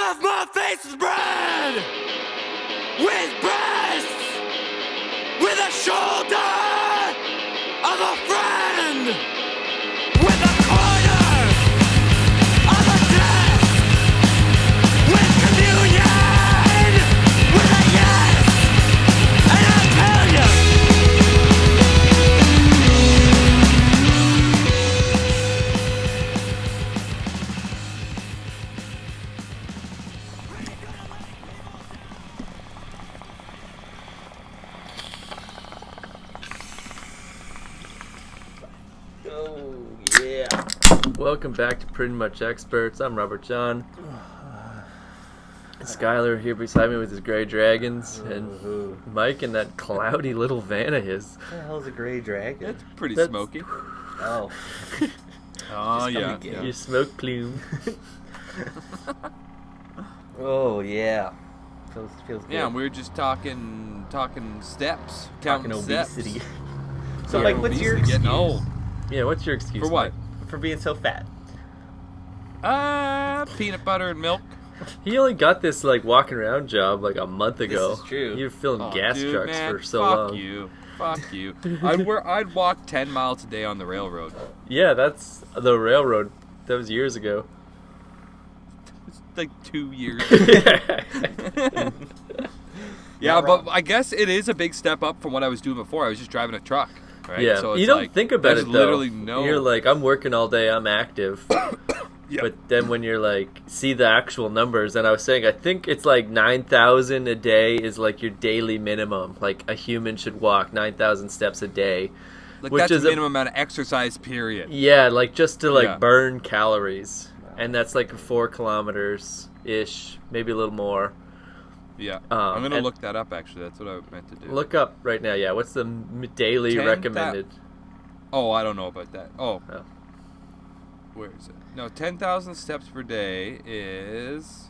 stuff my face with bread, with breasts, with a shoulder of a friend, with a corner of a desk, with communion, with a yes, and I'll tell you. Oh, yeah. Welcome back to Pretty Much Experts. I'm Robert John. Skyler here beside me with his gray dragons, and Mike in that cloudy little van of his. What the hell's a gray dragon? It's pretty That's- smoky. Oh. Oh, yeah. again. yeah. Your smoke plume. Oh, yeah. Feels good. Yeah, and we were just talking steps, Talking counting steps. obesity. So, Yeah, Mike, what's your obesity, excuse getting old. Yeah, what's your excuse? For what? for being so fat? Peanut butter and milk. Mike? He only got this like walking around job like a month ago. is true. You're filling Oh, gas dude, trucks man, for so fuck long. you. Fuck you. I'd walk 10 miles a day on the railroad. Yeah, that's the railroad. That was years ago. It's like 2 years. Yeah, Yeah, Not but wrong. I guess it is a big step up from what I was doing before. I was just driving a truck, right? yeah. So You it's don't like, think about there's it though. literally no. You're like, I'm working all day. I'm active. Yeah. But then when you're like, see the actual numbers, and I was saying, I think it's like 9,000 a day is like your daily minimum. Like a human should walk 9,000 steps a day. like which that's is the a- minimum amount of exercise period. Yeah, like just to like Yeah. burn calories. And that's like 4 kilometers-ish, maybe a little more. Yeah. I'm going to and- look that up, actually. That's what I meant to do. Look up right now, yeah. What's the daily 10,000 recommended? Oh, I don't know about that. Oh. Oh. Where is it? No, 10,000 steps per day is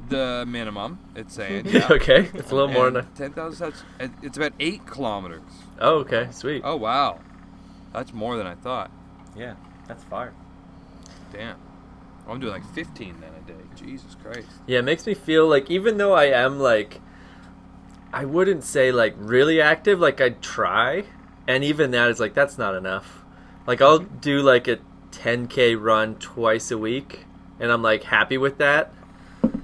the minimum, it's saying. Yeah. Okay, it's a little more than... 10,000 steps, it's about 8 kilometers. Oh, okay, sweet. Oh, wow. That's more than I thought. Yeah, that's fire. Damn. Oh, I'm doing like 15 then a day. Jesus Christ. Yeah, it makes me feel like, even though I am like, I wouldn't say like really active, like I'd try, and even that is like, that's not enough. Like I'll do like a 10K run twice a week, and I'm like happy with that. That's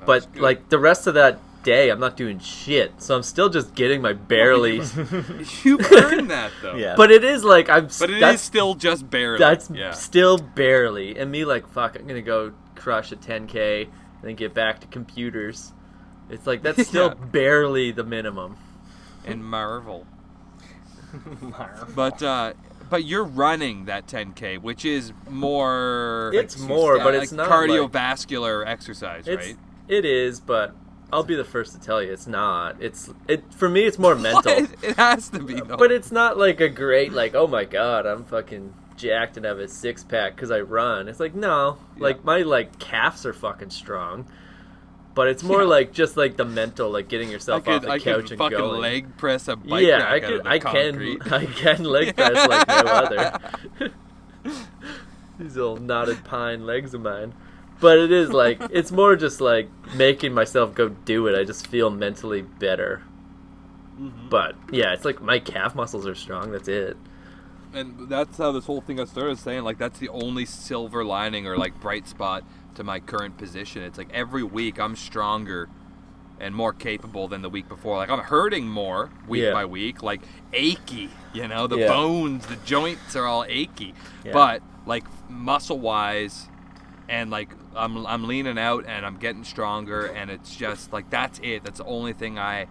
But good. like the rest of that day, I'm not doing shit, so I'm still just getting my barely. You earned that, though. Yeah. But it is like But it is still just barely. That's yeah. still barely. And me like, fuck, I'm gonna go crush a 10K and then get back to computers. It's like, that's still Yeah. barely the minimum. And Marvel. But you're running that 10K, which is more. It's more, but it's like not like- cardiovascular exercise, right? It is, but I'll be the first to tell you it's not. For me, it's more mental. What? It has to be, though. But it's not like a great, like, oh my god, I'm fucking jacked and have a 6-pack because I run. It's like, no. Yeah. Like, my, like, calves are fucking strong. But it's more Yeah. like, just like the mental, like getting yourself off the I couch could and fucking going. leg press a bike Yeah, rack out of the I concrete. can leg press like no other. These little knotted pine legs of mine. But it is like, it's more just like making myself go do it. I just feel mentally better. Mm-hmm. But yeah, it's like my calf muscles are strong. That's it. And that's how this whole thing got started, saying like that's the only silver lining or like bright spot to my current position. It's like every week I'm stronger and more capable than the week before. Like I'm hurting more week Yeah. by week, like achy, you know, the Yeah. bones, the joints are all achy. Yeah. But like muscle wise and like I'm leaning out and I'm getting stronger, and it's just like that's it. That's the only thing I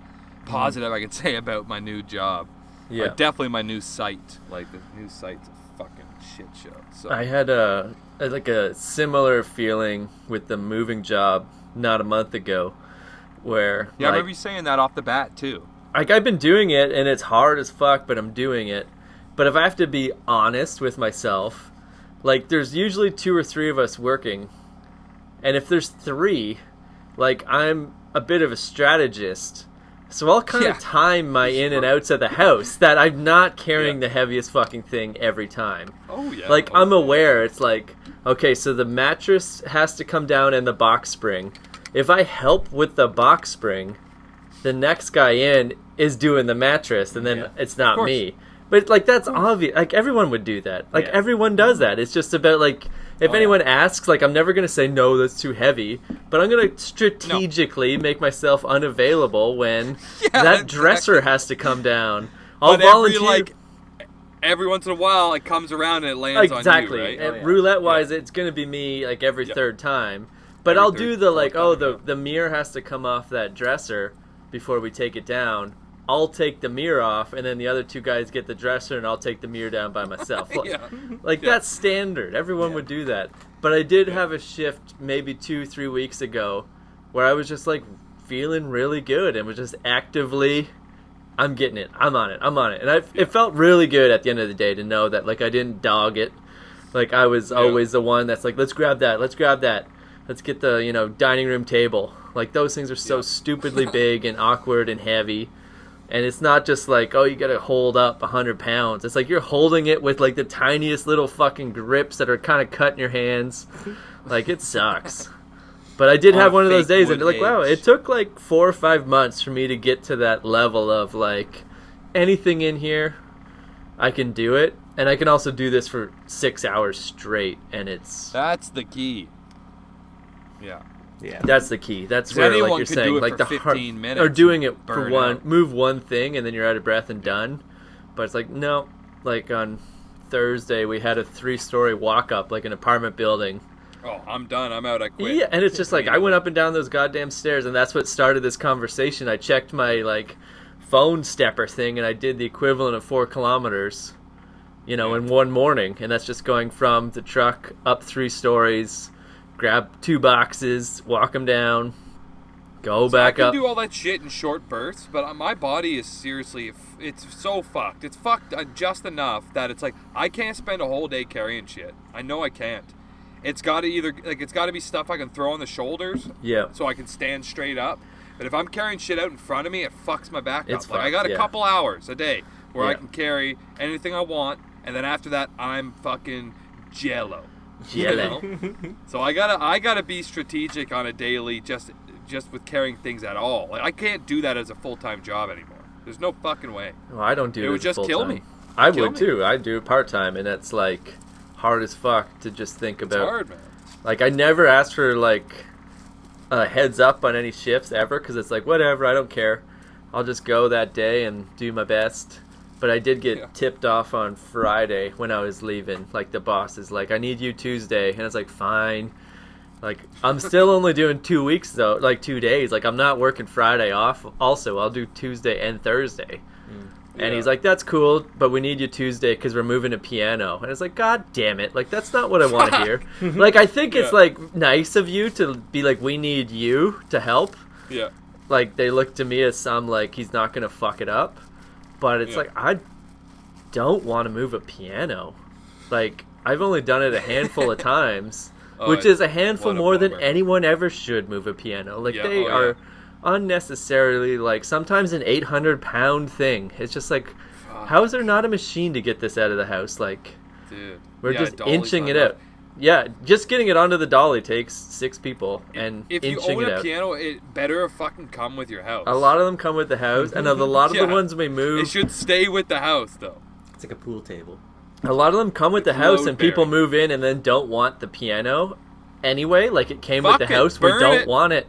can say about my new job. Yeah. Definitely my new site. Like the new site's a fucking shit show. So I had a similar feeling with the moving job not a month ago, where yeah, I like, remember you saying that off the bat too. like I've been doing it and it's hard as fuck, but I'm doing it. But if I have to be honest with myself, like there's usually 2 or 3 of us working, and if there's 3, like I'm a bit of a strategist. So I'll kind Yeah. of time my in and outs of the house that I'm not carrying the heaviest fucking thing every time. Oh yeah. Like, I'm aware, it's like, Okay, so the mattress has to come down and the box spring. If I help with the box spring, the next guy in is doing the mattress, and then it's not me. But, like, that's obvious. Like, everyone would do that. Like, everyone does that. It's just about, like, if anyone asks, like, I'm never going to say, no, that's too heavy. But I'm going to strategically make myself unavailable when that dresser has to come down. I'll volunteer. Every once in a while, it comes around and it lands on you, right? And roulette-wise, it's going to be me, like, every third time. But I'll do the, like, the mirror has to come off that dresser before we take it down. I'll take the mirror off, and then the other two guys get the dresser, and I'll take the mirror down by myself. That's standard. Everyone would do that. But I did have a shift maybe 2-3 weeks ago where I was just, like, feeling really good and was just actively... I'm getting it. I'm on it. And it felt really good at the end of the day to know that, like, I didn't dog it. Like, I was always the one that's like, let's grab that. Let's get the, dining room table. Like, those things are so stupidly big and awkward and heavy. And it's not just like, oh, you got to hold up 100 pounds. It's like you're holding it with, like, the tiniest little fucking grips that are kind of cut in your hands. Like, it sucks. But I did have one of those days, and like, wow, it took like 4 or 5 months for me to get to that level of, like, anything in here, I can do it, and I can also do this for 6 hours straight, and that's the key. Yeah, that's the key. That's where, like you're saying, like the 15 minutes or doing it for move one thing, and then you're out of breath and done. But it's like, no, like on Thursday we had a 3-story walk up, like an apartment building. Oh, I'm done. I'm out. I quit. Yeah, and it's just like I went up and down those goddamn stairs, and that's what started this conversation. I checked my, like, phone stepper thing, and I did the equivalent of 4 kilometers, in one morning. And that's just going from the truck up 3 stories, grab 2 boxes, walk them down, go back up. I can do all that shit in short bursts, but my body is seriously, it's so fucked. It's fucked just enough that it's like I can't spend a whole day carrying shit. I know I can't. It's got to it's got to be stuff I can throw on the shoulders, so I can stand straight up. But if I'm carrying shit out in front of me, it fucks my back up. Like, I got a couple hours a day where I can carry anything I want, and then after that, I'm fucking jello. So I gotta be strategic on a daily, just with carrying things at all. Like, I can't do that as a full-time job anymore. There's no fucking way. Well, I don't do it. It would just kill me. I would too. I do it part-time, and that's like hard as fuck to just think about. It's hard, man. Like, I never asked for, like, a heads up on any shifts ever, because it's like, whatever, I don't care. I'll just go that day and do my best. But I did get tipped off on Friday when I was leaving. Like, the boss is like, I need you Tuesday. And I was like, fine. Like, I'm still only doing 2 weeks, though. Like, 2 days. Like, I'm not working Friday off. Also, I'll do Tuesday and Thursday. And he's like, that's cool, but we need you Tuesday because we're moving a piano. And it's like, God damn it. Like, that's not what I want to hear. Like, I think it's, like, nice of you to be like, we need you to help. Yeah. Like, they look to me as some, like, he's not going to fuck it up. But it's like, I don't want to move a piano. Like, I've only done it a handful of times, which is a handful more than anyone ever should move a piano. Like, they are unnecessarily, like, sometimes an 800-pound thing. It's just like, how is there not a machine to get this out of the house? Like, dude, we're just inching it out. Yeah, just getting it onto the dolly takes 6 people, and if inching it out. If you own a piano, it better fucking come with your house. A lot of them come with the house, and a lot of the ones we move... It should stay with the house, though. It's like a pool table. A lot of them come with the house, and people move in and then don't want the piano anyway. Like, it came with the house, we don't want it.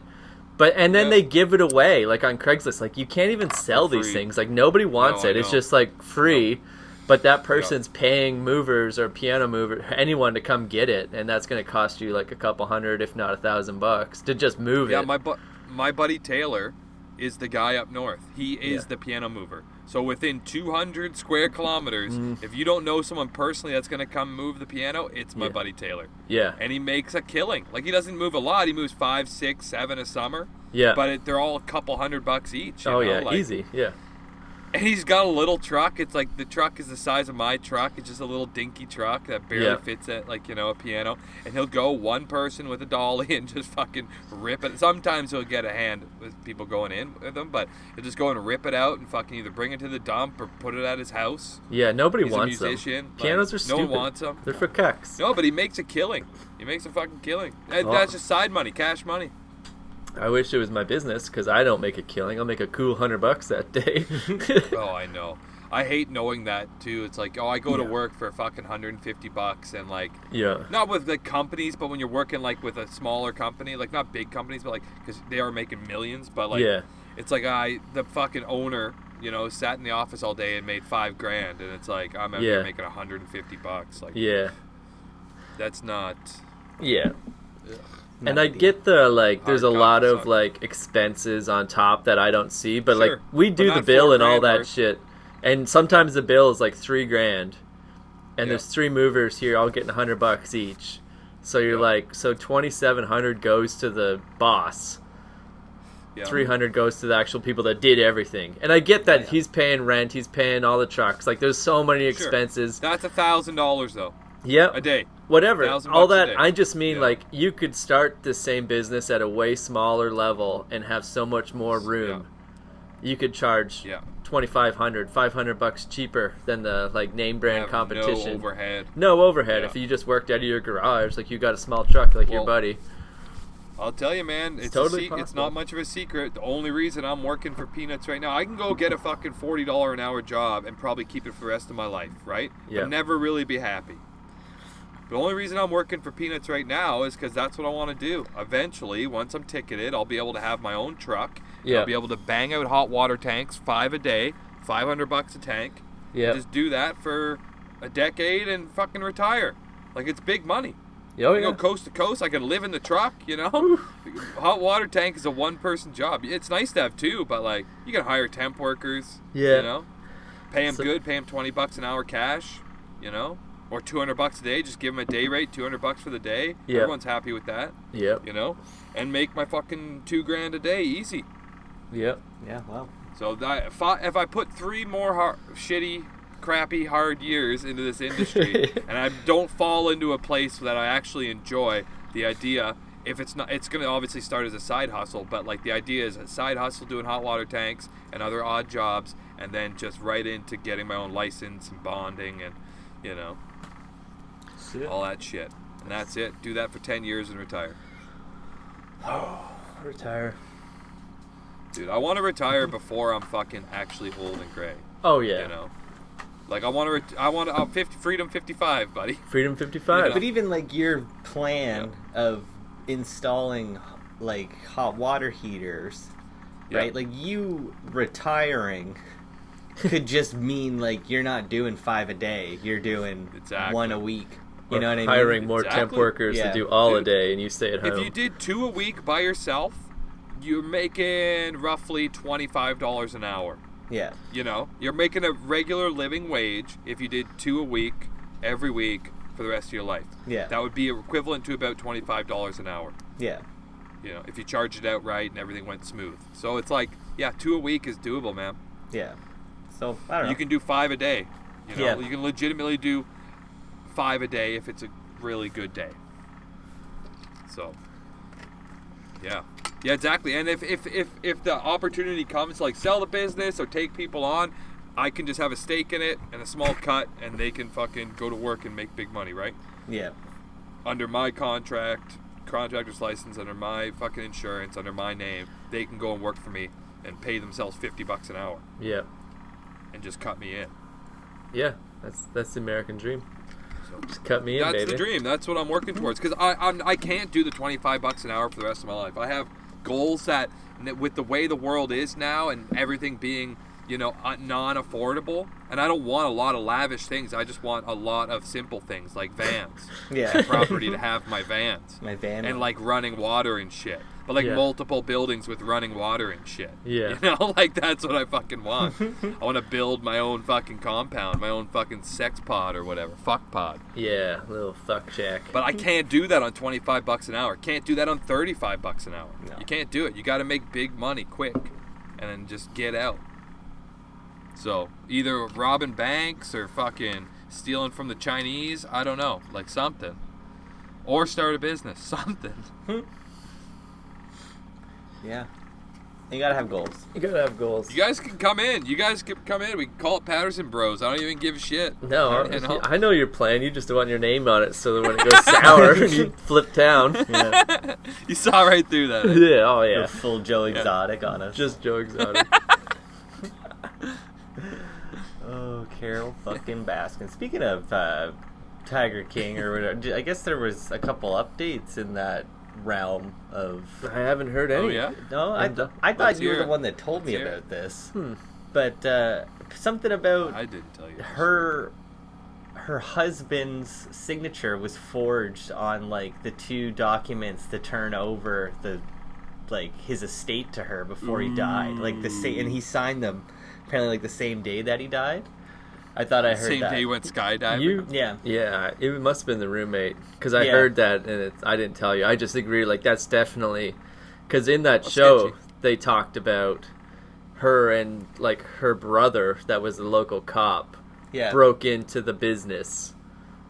But and then they give it away, like on Craigslist. Like, you can't even sell these things. Like, nobody wants it. It's just like free. But that person's paying movers or piano mover, anyone to come get it, and that's going to cost you like a couple $100, if not $1,000 to just move it. Yeah, my buddy Taylor is the guy up north. He is the piano mover. So within 200 square kilometers, if you don't know someone personally that's going to come move the piano, it's my buddy Taylor. Yeah. And he makes a killing. Like, he doesn't move a lot. He moves 5, 6, 7 a summer. Yeah. But they're all a couple $100 each. Like, easy. Yeah. And he's got a little truck. It's like the truck is the size of my truck. It's just a little dinky truck that barely fits at, like, you know, a piano. And he'll go one person with a dolly and just fucking rip it. Sometimes he'll get a hand with people going in with him, but he'll just go and rip it out and fucking either bring it to the dump or put it at his house. Yeah, nobody He's wants a musician. them. Pianos are stupid. No one wants them. They're for cucks. No, but he makes a killing. He makes a fucking killing. That's just side money, cash money. I wish it was my business, because I don't make a killing. I'll make a cool $100 that day. Oh, I know. I hate knowing that too. It's like, oh, I go to work for fucking $150 and like, not with the companies, but when you're working like with a smaller company, like not big companies, but like, because they are making millions, but like, it's like the fucking owner, you know, sat in the office all day and made $5,000, and it's like I'm out here making $150. Like, that's not. Yeah. Ugh. And I get the, like, there's a lot of, like, expenses on top that I don't see, but, like, we do the bill and all that shit. And sometimes the bill is, like, $3,000. And there's 3 movers here all getting $100 each. So you're like, so $2,700 goes to the boss. $300 goes to the actual people that did everything. And I get that he's paying rent, he's paying all the trucks. Like, there's so many expenses. That's $1,000, though. Yep. A day. Whatever. All that, I just mean, like, you could start the same business at a way smaller level and have so much more room. You could charge $2,500, $500 cheaper than the, like, name brand competition. No overhead. No overhead. If you just worked out of your garage, like you got a small truck like your buddy. I'll tell you, man, it's totally it's not much of a secret. The only reason I'm working for peanuts right now, I can go get a fucking $40 an hour job and probably keep it for the rest of my life, right? Yeah. But never really be happy. The only reason I'm working for peanuts right now is because that's what I want to do. Eventually, once I'm ticketed, I'll be able to have my own truck. I'll be able to bang out hot water tanks 5 a day, $500 a tank. Yeah. Just do that for a decade and fucking retire. Like, it's big money. Oh, I go coast to coast. I can live in the truck, you know? Hot water tank is a one-person job. It's nice to have 2, but, like, you can hire temp workers, you know? Pay them good, pay them $20 an hour cash, you know? Or $200 a day, just give them a day rate, $200 for the day. Everyone's happy with that. You know? And make my fucking $2,000 a day easy. Yeah, wow. So if I put 3 more shitty, crappy, hard years into this industry and I don't fall into a place that I actually enjoy, the idea, if it's not, it's going to obviously start as a side hustle, but like the idea is a side hustle doing hot water tanks and other odd jobs, and then just right into getting my own license and bonding and, you know, all that shit. And that's it. Do that for 10 years and retire. Oh, retire. Dude, I want to retire before I'm fucking actually old and gray. Oh, yeah. You know? Like, I want to, Freedom 55, buddy. Freedom 55. You know? But even, like, your plan of installing, like, hot water heaters, right? Like, you retiring could just mean, like, you're not doing 5 a day. You're doing 1 a week. You know what I mean? Hiring more temp workers to do all a day, and you stay at home. If you did 2 a week by yourself, you're making roughly $25 an hour. Yeah. You know, you're making a regular living wage if you did 2 a week, every week, for the rest of your life. Yeah. That would be equivalent to about $25 an hour. Yeah. You know, if you charged it out right and everything went smooth. So it's like, 2 a week is doable, man. Yeah. So, I don't know. You can do 5 a day. You know, you can legitimately do 5 a day if it's a really good day. So, yeah, exactly. And if the opportunity comes to, like, sell the business or take people on, I can just have a stake in it and a small cut, and they can fucking go to work and make big money, right? Yeah. Under my contractor's license, under my fucking insurance, under my name, they can go and work for me and pay themselves $50 an hour. Yeah. And just cut me in. Yeah, that's the American dream. So just cut me in, baby. That's the dream. That's what I'm working towards. Because I can't do the $25 an hour for the rest of my life. I have goals that, with the way the world is now and everything being, you know, non-affordable, and I don't want a lot of lavish things. I just want a lot of simple things like vans. Property to have my vans. My van. And like running water and shit. But like multiple buildings with running water and shit. Yeah. You know, like that's what I fucking want. I want to build my own fucking compound, my own fucking sex pod or whatever. Fuck pod. Yeah, little fuck shack. But I can't do that on $25 an hour. Can't do that on $35 an hour. No. You can't do it. You got to make big money quick and then just get out. So either robbing banks or fucking stealing from the Chinese. I don't know, like something, or start a business, something. Yeah. You gotta have goals. You gotta have goals. You guys can come in. You guys can come in. We can call it Patterson Bros. I don't even give a shit. No, You know? I know your plan. You just want your name on it so that when it goes sour, you flip town. Yeah. You saw right through that. Yeah, oh Go yeah. full Joe Exotic on us. Just Joe Exotic. Oh, Carol fucking Baskin. Speaking of Tiger King or whatever, I guess there was a couple updates in that realm of... I haven't heard any. Oh, yeah? No, I thought Let's you were hear the it. one that told me Let's hear about this. Hmm. But something about I didn't tell you. her husband's signature was forged on like the two documents to turn over the his estate to her before he died. Like and he signed them apparently like the same day that he died. I thought I heard Same that. day you went skydiving. Yeah. It must have been the roommate because I Yeah. heard that and I didn't tell you. I just agree. Like that's definitely because in that That's show sketchy. they talked about her and like her brother that was the local cop Yeah. broke into the business,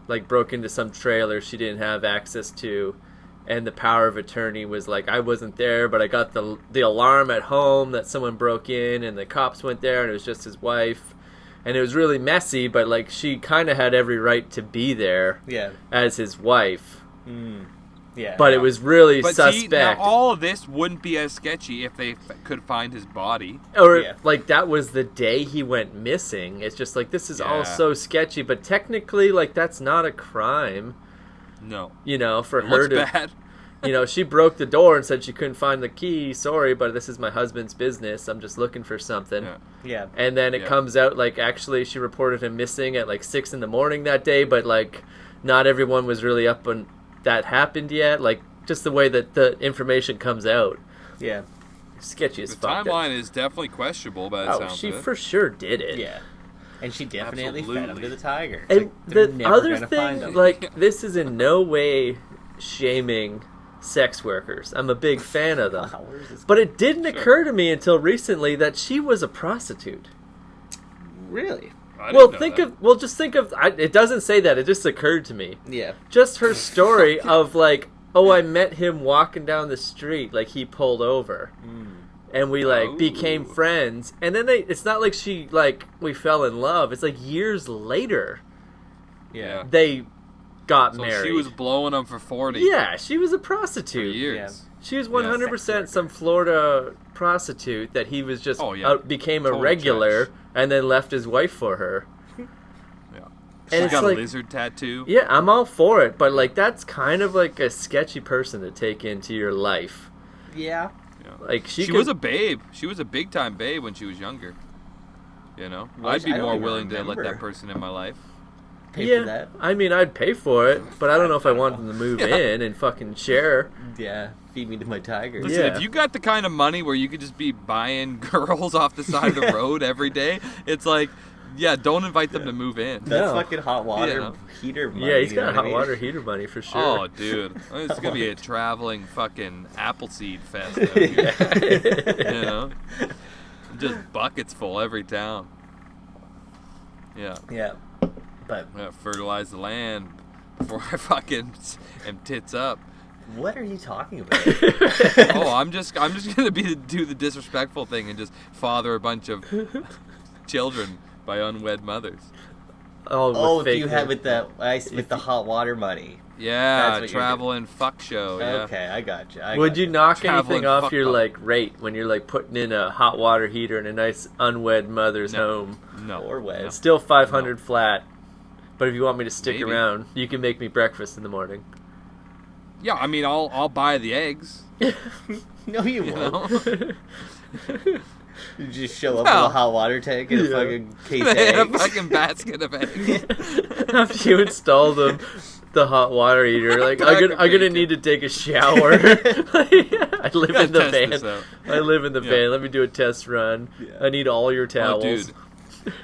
like broke into some trailer she didn't have access to, and the power of attorney was like, I wasn't there, but I got the alarm at home that someone broke in, and the cops went there, and it was just his wife, and it was really messy, but like she kind of had every right to be there Yeah. as his wife, Yeah. but it was really But suspect. see, now all of this wouldn't be as sketchy if they could find his body. Or Yeah. like that was the day he went missing. It's just like this is all Yeah. so sketchy, but technically like that's not a crime, No. you know, for It her looks to bad. you know, she broke the door and said she couldn't find the key. Sorry, but this is my husband's business. I'm just looking for something. Yeah. Yeah. And then it Yeah. comes out like actually she reported him missing at like 6 a.m. that day, but like not everyone was really up on that happened yet. Like just the way that the information comes out, Yeah. sketchy as The fuck. timeline is definitely questionable by the Oh, sound she of it. for sure did it. Yeah. And she definitely fed him Absolutely. to the tiger. It's And like, they're the never other gonna find thing, him. like, this is in no way shaming sex workers. I'm a big fan of them. Flowers is- But it didn't Sure. occur to me until recently that she was a prostitute. Really? I Well, didn't know that. just think of, it doesn't say that, it just occurred to me. Yeah. Just her story of, like, oh, I met him walking down the street, like, he pulled over. And we, like, became Oh. friends. And then it's not like we fell in love. It's, like, years later Yeah. they got So married. she was blowing them for 40 Yeah, she was a for prostitute. years. Yeah. She was 100% some Florida prostitute that he was just Oh, yeah. became a Total regular trash. and then left his wife for her. Yeah. And She it's got like- a lizard tattoo. Yeah, I'm all for it, but like that's kind of like a sketchy person to take into your life. Yeah. Yeah. Like she was a babe. She was a big time babe when she was younger. You know, Was I'd be I don't more even willing to let remember. that person in my life. Pay for that. I mean, I'd pay for it, but I don't know if I want them to move in and fucking share. Yeah. Feed me to my tiger. Listen, Yeah. if you got the kind of money where you could just be buying girls off the side of the road every day, it's like, yeah, don't invite them to move in. That's No. fucking hot water Yeah. heater money. Yeah, he's you know got what hot I mean? water heater money for sure. Oh, dude, it's gonna be a traveling fucking Appleseed fest. Out here, you know, just buckets full every town. Yeah, Yeah. But yeah, fertilize the land before I fucking am tits up. what are you talking about? Oh, I'm just gonna do the disrespectful thing and just father a bunch of children by unwed mothers. Oh, fake if you have names. with the hot water money. That's Yeah, what you're traveling fuck show. Yeah. Okay, I got you. Would you knock Traveling anything off fuck your bug. like rate when you're like putting in a hot water heater in a nice unwed mother's No. home? No. Or wed. no. Still 500 flat. But if you want me to stick Maybe. around, you can make me breakfast in the morning. Yeah, I mean, I'll buy the eggs. No, you You won't. know. You just show up Well. with a hot water tank and a Yeah. fucking case of They had a eggs. fucking basket of eggs. After you install the hot water heater, like Pack I'm of gonna bacon. need to take a shower. I live Gotta in the test this van. out. I live in the Yeah. van. Let me do a test run. Yeah. I need all your towels. Oh, dude.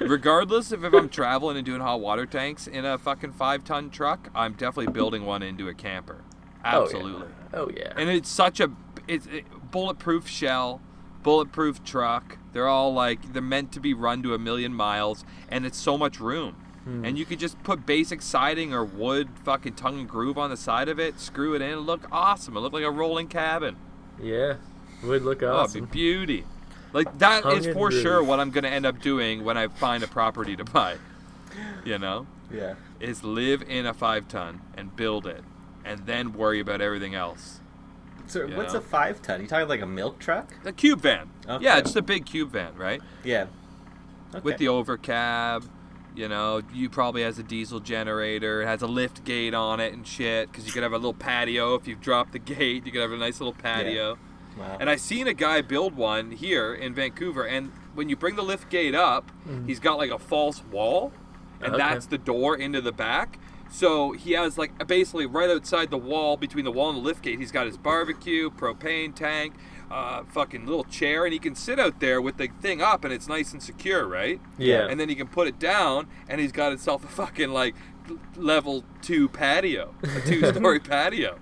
Regardless of if I'm traveling and doing hot water tanks in a fucking 5-ton truck, I'm definitely building one into a camper. Absolutely. Oh yeah. And it's such a bulletproof shell, bulletproof truck, They're all like, they're meant to be run to 1,000,000 miles, and it's so much room. And you could just put basic siding or wood fucking tongue and groove on the side of it, screw it in, it'd look awesome. It look like a rolling cabin. Yeah, would look Oh, awesome. it'd be beauty. Like, that Tongue is and for groove. sure what I'm going to end up doing when I find a property to buy. You know? Yeah. Is live in a 5-ton and build it, and then worry about everything else. So You what's know? a 5-ton? You talking like a milk truck? A cube van. Okay. Yeah, just a big cube van, right? Yeah. Okay. With the overcab, you know, you probably has a diesel generator. It has a lift gate on it and shit, because you could have a little patio. If you drop the gate, you could have a nice little patio. Wow. And I seen a guy build one here in Vancouver, and when you bring the lift gate up, he's got like a false wall, and Okay. that's the door into the back. So he has like basically right outside the wall, between the wall and the lift gate, he's got his barbecue, propane tank, fucking little chair, and he can sit out there with the thing up, and it's nice and secure, right? Yeah. And then he can put it down, and he's got himself a fucking like level 2 patio, a 2-story patio,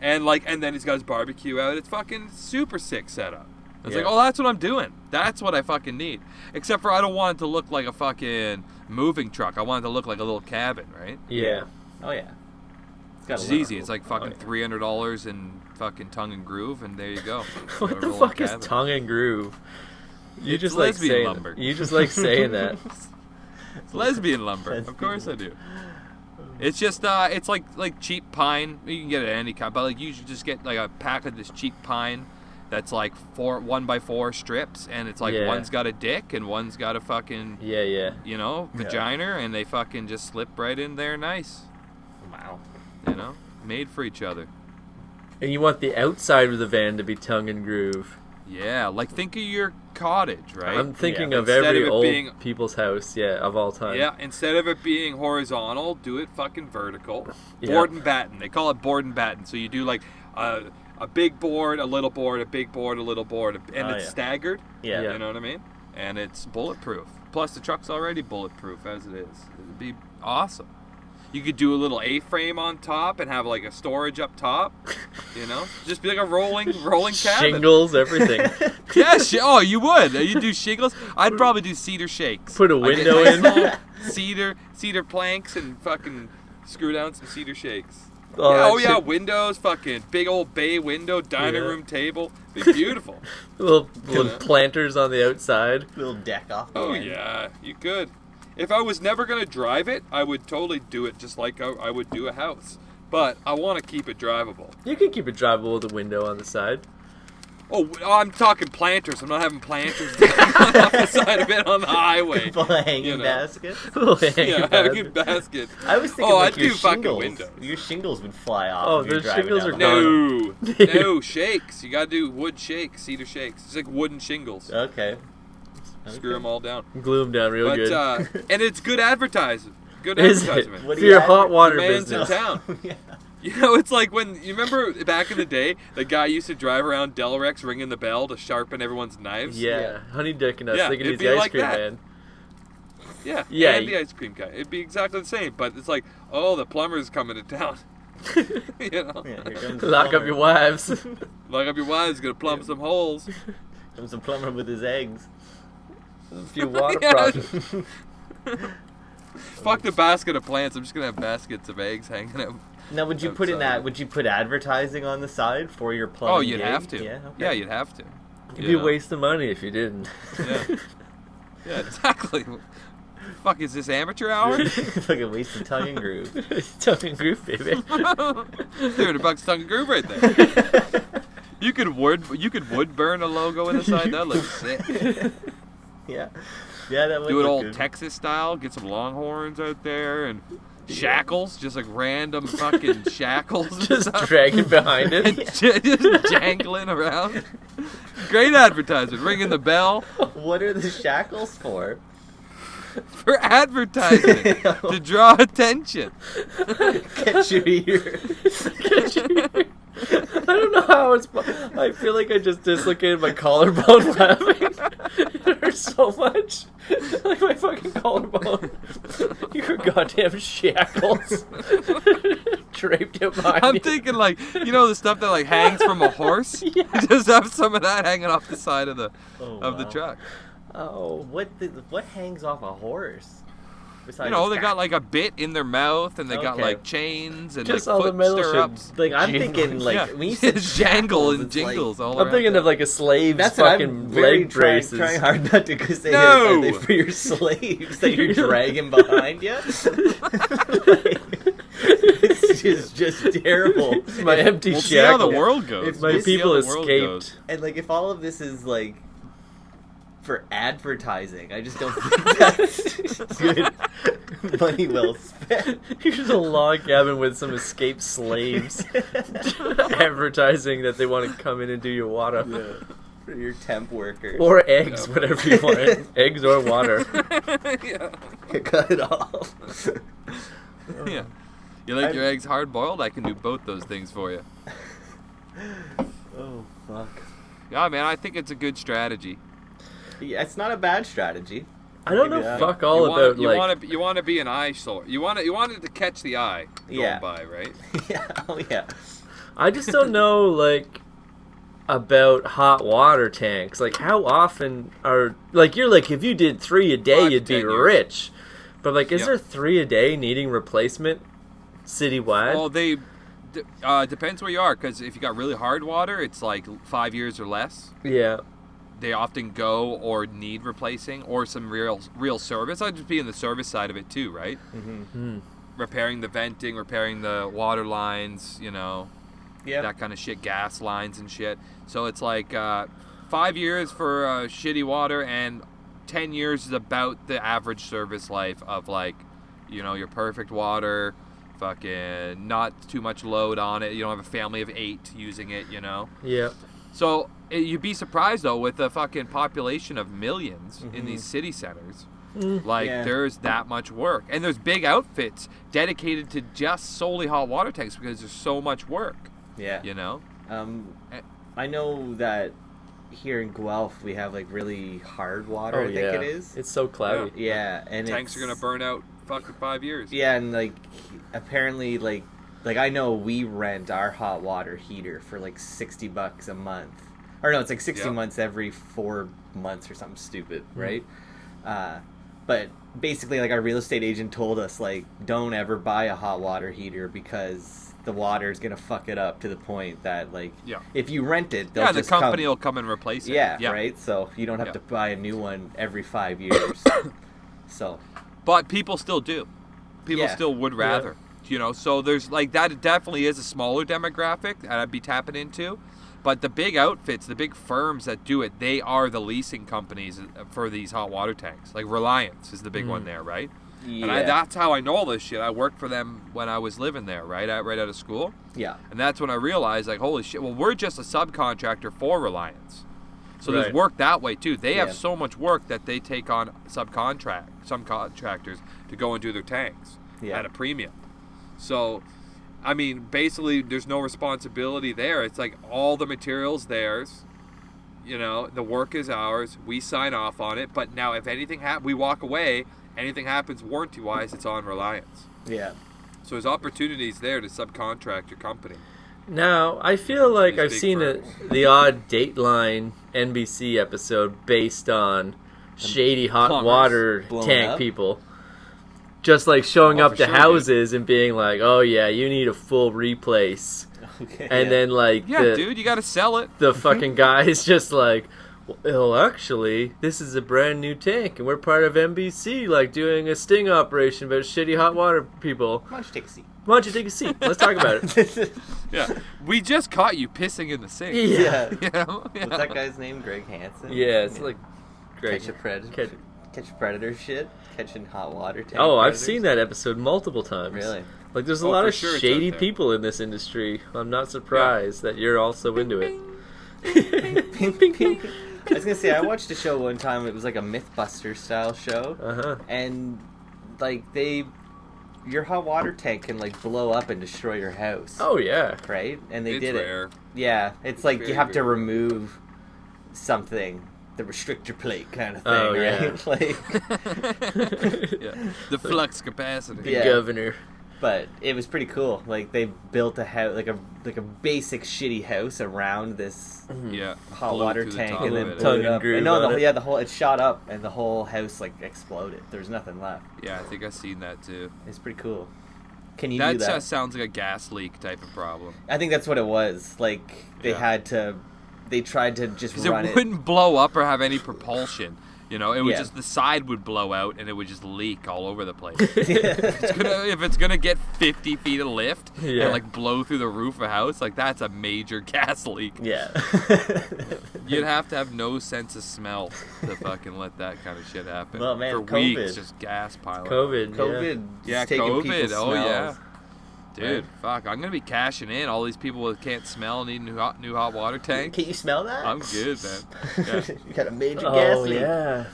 and then he's got his barbecue out. It's fucking super sick setup. I was Yeah. like, oh, that's what I'm doing. That's what I fucking need. Except for I don't want it to look like a fucking moving truck. I want it to look like a little cabin, right? Yeah. Oh yeah. It's got Which a is little- easy. It's like fucking oh, yeah. $300 in fucking tongue and groove, and there you go. What A the rolling fuck is cabin. tongue and groove? You It's just like lesbian saying lumber. You just like saying that. It's lesbian lumber. Of course I do. It's just it's like cheap pine. You can get it at any kind, but like you should just get like a pack of this cheap pine that's like 1x4 strips, and it's like Yeah. one's got a dick and one's got a fucking Yeah. you know Yeah. vagina, and they fucking just slip right in there nice. Wow. You know, made for each other. And you want the outside of the van to be tongue and groove. Yeah, like think of your cottage, right? I'm thinking Yeah. of Instead every of it old being- people's house, of all time. Yeah, instead of it being horizontal, do it fucking vertical. Yeah. Board and batten. They call it board and batten. So you do like a big board, a little board, a big board, a little board, and Oh, it's yeah. staggered. Yeah. Yeah. You know what I mean? And it's bulletproof. Plus the truck's already bulletproof as it is. It'd be awesome. You could do a little A-frame on top and have like a storage up top. You know, just be like a rolling cabin. Shingles, everything. Yeah, oh, you would. You'd do shingles. I'd probably do cedar shakes. Put a I'd get window nice in. little cedar planks and fucking screw down some cedar shakes. Oh, yeah, that oh yeah, shit- windows, fucking big old bay window, dining Yeah. room table. Be beautiful. little know? planters on the outside. Little deck off. the Oh end. yeah, you could. If I was never gonna drive it, I would totally do it just like I would do a house. But I want to keep it drivable. You can keep it drivable with a window on the side. Oh, I'm talking planters. I'm not having planters off the side of it on the highway. Full of hanging You know. baskets. Little hanging Yeah, basket. hanging baskets. I was thinking Oh, like I'd your do fucking shingles. windows. Your shingles would fly off. Oh, if you're the driving shingles down are the gone. road. No, shakes. You gotta do wood shakes, cedar shakes. It's like wooden shingles. Okay. Screw them all down. Glue them down real But good. and it's good advertising. Good Is it? advertisement. What For do you your add- hot water The man's in business. town. yeah. You know, it's like when you remember back in the day, the guy used to drive around Delrex ringing the bell to sharpen everyone's knives. Yeah, Honey Dick and us Yeah, thinking it'd he's be the ice like cream that. man. Yeah, Yeah, and the ice cream guy. It'd be exactly the same, but it's like, oh, the plumber's coming to town. You know, Yeah, here comes the Lock up plumber. your wives. lock up your wives, gonna plumb some holes. Comes the plumber with his eggs. A few water Yeah. projects. Fuck the basket of plants. I'm just gonna have baskets of eggs hanging out. Now, would you put in Outside. that? Would you put advertising on the side for your plumbing? Oh, you'd gig? have to. Yeah. Okay. Yeah, you'd have to. It'd You be a know? waste of money if you didn't. Yeah. Yeah, exactly. Fuck, is this amateur hour? It's like a waste of tongue and groove. Tongue and groove, baby. $300 tongue and groove right there. You could wood burn a logo in the side. That looks sick. Yeah. Yeah, that would Do it look old good. Texas style. Get some Longhorns out there and shackles, just like random fucking shackles. and Just stuff. dragging behind And it. just jangling around. Great advertisement. Ringing the bell What are the shackles for? for advertising to draw attention. Get your ear. I don't know how it's. I feel like I just dislocated my collarbone laughing. It hurts so much. Like my fucking collarbone. Your goddamn shackles draped out behind I'm you. thinking like, you know, the stuff that like hangs from a horse. Yeah. Just have some of that hanging off the side of the Oh, of the wow. truck. Oh. What hangs off a horse? Besides They got like a bit in their mouth, and they got Okay. like chains and Just like all the foot metal stirrups. shit. Like I'm jingling. thinking like Yeah. when you said It's jangle and it's like- jingles all I'm around. thinking of like a slave's That's what I'm fucking very leg braces. trying hard not to say. No! Are they for your slaves that you're dragging behind you? It's just terrible. My empty We'll see how the shackle. world goes. If My We'll see how people the world escaped. goes. And like, if all of this is like for advertising, I just don't think that's good money well spent. Here's a log cabin with some escaped slaves advertising that they want to come in and do your water. For your temp workers. Or eggs, whatever you want. Eggs or water. Yeah. Cut it off. Yeah. You like your eggs hard boiled? I can do both those things for you. Oh, fuck. Yeah, man, I think it's a good strategy. Yeah, it's not a bad strategy. I don't Maybe know that. fuck all about like you want to be an eyesore. You want it to catch the eye going Yeah. by, right? Yeah, oh yeah. I just don't know like about hot water tanks. Like how often are like you're like if you did 3 a day 5 to you'd be 10 years. rich. But like is Yep. there 3 a day needing replacement citywide? Well, depends where you are, because if you got really hard water, it's like 5 years or less. Yeah. They often go or need replacing or some real service. I'd just be in the service side of it too, right? Hmm. Repairing the venting, repairing the water lines, Yeah. that kind of shit, gas lines and shit. So it's like 5 years for shitty water, and 10 years is about the average service life of like, your perfect water, fucking not too much load on it. You don't have a family of 8 using it, Yeah. So you'd be surprised though, with the fucking population of millions in these city centers. Like Yeah. there's that much work, and there's big outfits dedicated to just solely hot water tanks because there's so much work. Yeah. I know that here in Guelph we have like really hard water. Oh I think yeah. it is. It's so cloudy. Yeah, and Tanks are gonna burn out fucking 5 years. Yeah, and like apparently like I know we rent our hot water heater for like $60 a month. Or no, it's like 60 Yep. months every 4 months or something stupid, right? But basically like our real estate agent told us like don't ever buy a hot water heater because the water is gonna fuck it up to the point that like Yeah. if you rent it, they'll Yeah, the just company come. will come and replace it. Yeah, right. So you don't have Yeah. to buy a new one every 5 years. So But people still do. People Yeah. still would rather. So there's like that definitely is a smaller demographic that I'd be tapping into. But the big outfits, the big firms that do it, they are the leasing companies for these hot water tanks. Like Reliance is the big one there, right? yeah, And that's how I know all this shit. I worked for them when I was living there, right out of school. yeah, And that's when I realized, like, holy shit, well, we're just a subcontractor for Reliance. So there's Right. work that way, too. They have Yeah. so much work that they take on subcontractors to go and do their tanks Yeah. at a premium. So, I mean, basically, there's no responsibility there. It's like all the material's theirs. The work is ours. We sign off on it. But now if anything we walk away, anything happens warranty-wise, it's on Reliance. yeah. So there's opportunities there to subcontract your company. Now, I feel like These I've big seen firms. the odd Dateline NBC episode based on shady hot plumbers water blowing tank up? people. Just like showing Oh, up for to sure, houses and being like, oh yeah, you need a full replace. Okay. And then like Yeah, dude, you got to sell it. the fucking guy is just like, well, actually, this is a brand new tank, and we're part of NBC, like doing a sting operation about shitty hot water people. Why don't you take a seat? Why don't you take a seat? Let's talk about it. Yeah, we just caught you pissing in the sink. Yeah. What's that guy's name? Greg Hansen? Yeah, it's like great. Catch a predator. Catch predator shit. Catching hot water tank. Oh, I've predators? sing that episode multiple times. Really? Like, there's a Oh, lot for of sure it's shady out there. people in this industry. I'm not surprised that you're also into it. I was gonna say I watched a show one time. It was like a MythBuster style show, Uh-huh. and like your hot water tank can like blow up and destroy your house. Oh, yeah. Right? And they It's did rare. it. Yeah, it's like you Very, have to very rare. remove something, the restrictor plate kind of thing, Oh, yeah. right? Like, Yeah. The flux capacity. The Yeah. governor. But it was pretty cool. Like they built a house, like a basic shitty house around this hot Blew water through the tank, top and of then it. blew Tongue it and up. groove And no, on it. the whole it shot up, and the whole house like exploded. There's nothing left. Yeah, I think I've seen that too. It's pretty cool. Can you That do that? just sounds like a gas leak type of problem. I think that's what it was. Like they they tried to just Because run it wouldn't blow up or have any propulsion. You know, it would Yeah. just, the side would blow out and it would just leak all over the place. If it's gonna get 50 feet of lift Yeah. and like blow through the roof of a house, like that's a major gas leak. Yeah. You'd have to have no sense of smell to fucking let that kind of shit happen. Well, man, for COVID. weeks, just gas piling. COVID. COVID. Yeah, is taking COVID. people's Oh yeah. smells. Dude, fuck! I'm gonna be cashing in. All these people that can't smell need new hot water tanks. Can you smell that? I'm good, man. Yeah. You got a major gas Oh leak. yeah.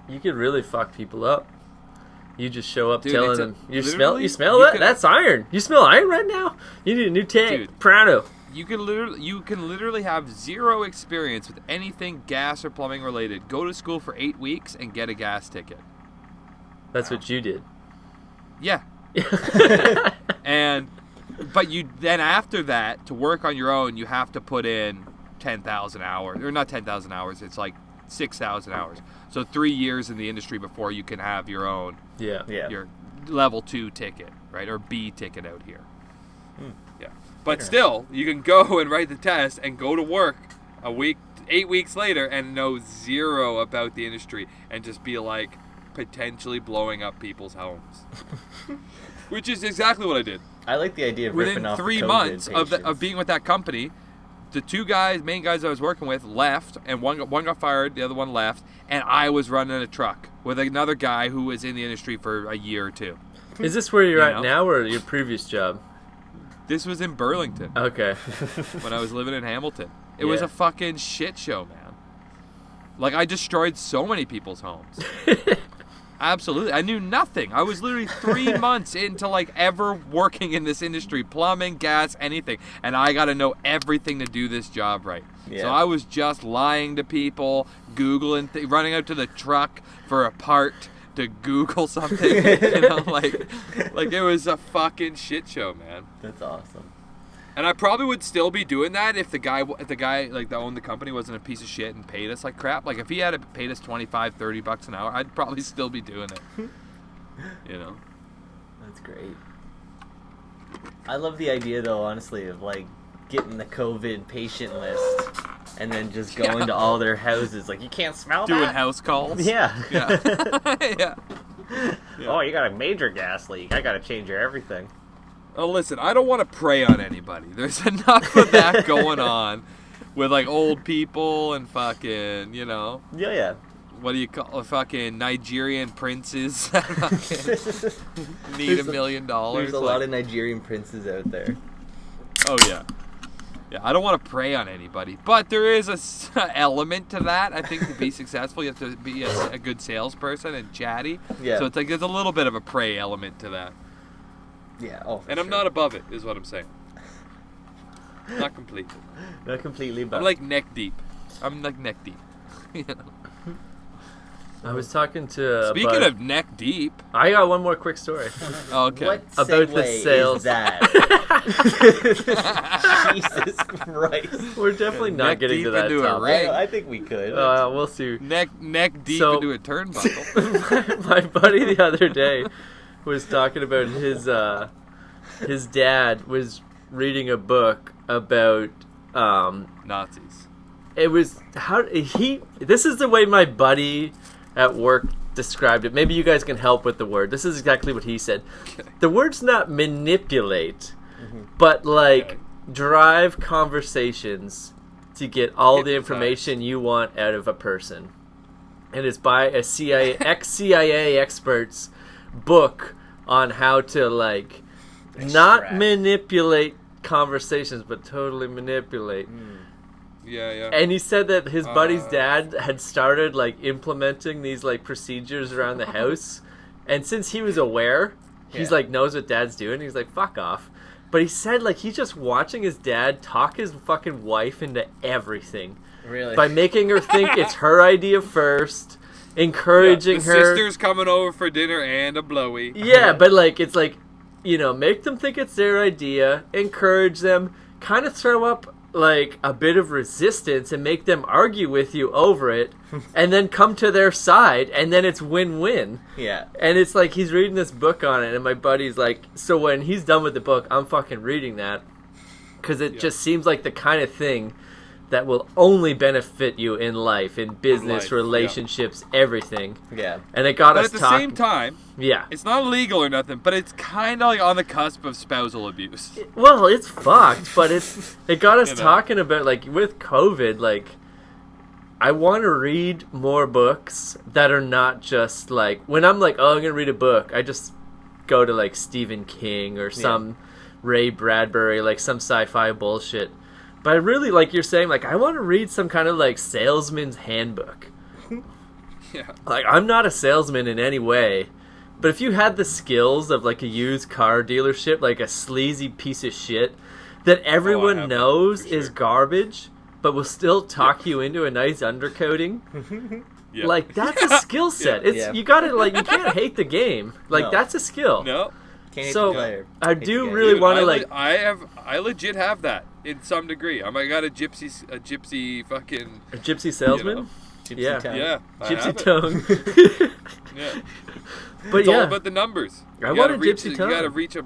You could really fuck people up. You just show up Dude, telling it's them, you literally, smell you that? could- That's iron. You smell iron right now? You need a new tank. Dude. Prado. You can literally have zero experience with anything gas or plumbing related. Go to school for 8 weeks and get a gas ticket. That's what you did. Yeah. But you then after that to work on your own, you have to put in 10,000 hours, or not 10,000 hours. It's like 6,000 hours. So 3 years in the industry before you can have your own Yeah. your level 2 ticket, right, or B ticket out here. Yeah. But still, you can go and write the test and go to work 8 weeks later and know zero about the industry and just be like potentially blowing up people's homes. Which is exactly what I did. I like the idea of ripping Within off 3 COVID months of patients. being with that company, the main guys I was working with left, and one got fired, the other one left, and I was running a truck with another guy who was in the industry for a year or two. Is this where you're You at know? now or your previous job? This was in Burlington Okay. when I was living in Hamilton. It was Yeah. a fucking shit show, man. Like, I destroyed so many people's homes. Absolutely. I knew nothing. I was literally 3 months into like ever working in this industry, plumbing, gas, anything. And I got to know everything to do this job right. Yeah. So I was just lying to people, Googling, running out to the truck for a part to Google something. You know, like it was a fucking shit show, man. That's awesome. And I probably would still be doing that if the guy like that owned the company wasn't a piece of shit and paid us like crap. Like if he had paid us $25-$30 an hour, I'd probably still be doing it. You know. That's great. I love the idea, though, honestly, of like getting the COVID patient list and then just going to all their houses. Like, you can't smell Doing that? house calls. Yeah. Yeah. Yeah. Oh, you got a major gas leak. I got to change your everything. Oh, listen, I don't want to prey on anybody. There's enough of that going on with like old people and fucking, you know, Yeah. what do you call fucking Nigerian princes that fucking need $1 million. There's a lot of Nigerian princes out there. Oh yeah, yeah. I don't want to prey on anybody, but there is a element to that. I think to be successful, you have to be a good salesperson and chatty. Yeah. So it's like there's a little bit of a prey element to that, Yeah. Oh, for and I'm sure. not above it, is what I'm saying. Not completely. Not completely, but I'm like neck deep. I'm like neck deep. You know? I was talking to. Speaking of neck deep, I got one more quick story. okay. what About the segue sales. is that? Jesus Christ. We're definitely not Neck getting deep to that into a topic. ring. I think we could. We'll see. Neck deep So- into a turnbuckle. My buddy the other day was talking about his dad was reading a book about Nazis. it was this is the way my buddy at work described it. Maybe you guys can help with the word. This is exactly what he said. Okay. The word's not manipulate, but like Okay. drive conversations to get all the Hypnotize. information you want out of a person. And it's by a ex-CIA expert's book on how to like not Extract. manipulate conversations, but totally manipulate. Yeah. And he said that his buddy's dad had started like implementing these like procedures around the house, and since he was aware, he's Yeah. like knows what dad's doing. He's like fuck off. But he said like he's just watching his dad talk his fucking wife into everything Really? by making her think it's her idea first, encouraging the her. sister's coming over for dinner and a blowy. Yeah, but like it's like make them think it's their idea, encourage them, kind of throw up like a bit of resistance and make them argue with you over it, and then come to their side, and then it's win-win. Yeah. And it's like he's reading this book on it, and my buddy's like, so when he's done with the book, I'm fucking reading that, because it just seems like the kind of thing that will only benefit you in life, in business, relationships, everything. Yeah. And it got us But at the talking. same time, Yeah. it's not illegal or nothing, but it's kind of like on the cusp of spousal abuse. Well, it's fucked, but it got us talking about, like, with COVID, like, I want to read more books that are not just, like, when I'm like, oh, I'm going to read a book, I just go to, like, Stephen King or some Ray Bradbury, like, some sci-fi bullshit. But I really, like you're saying, like, I want to read some kind of, like, salesman's handbook. Yeah. Like, I'm not a salesman in any way, but if you had the skills of, like, a used car dealership, like a sleazy piece of shit that everyone knows is garbage, but will still talk you into a nice undercoating, like, that's a skill set. You gotta, like, you can't hate the game. Like, that's a skill. No. Can't hate So, the player. I Hate the do game. really Dude, want to, like... I legit have that in some degree. I got a gypsy fucking... A gypsy salesman? know. Gypsy Yeah. tongue. Yeah. I Gypsy have it. tongue. Yeah. But It's yeah. all about the numbers. I You want gotta a reach gypsy You tongue. gotta reach a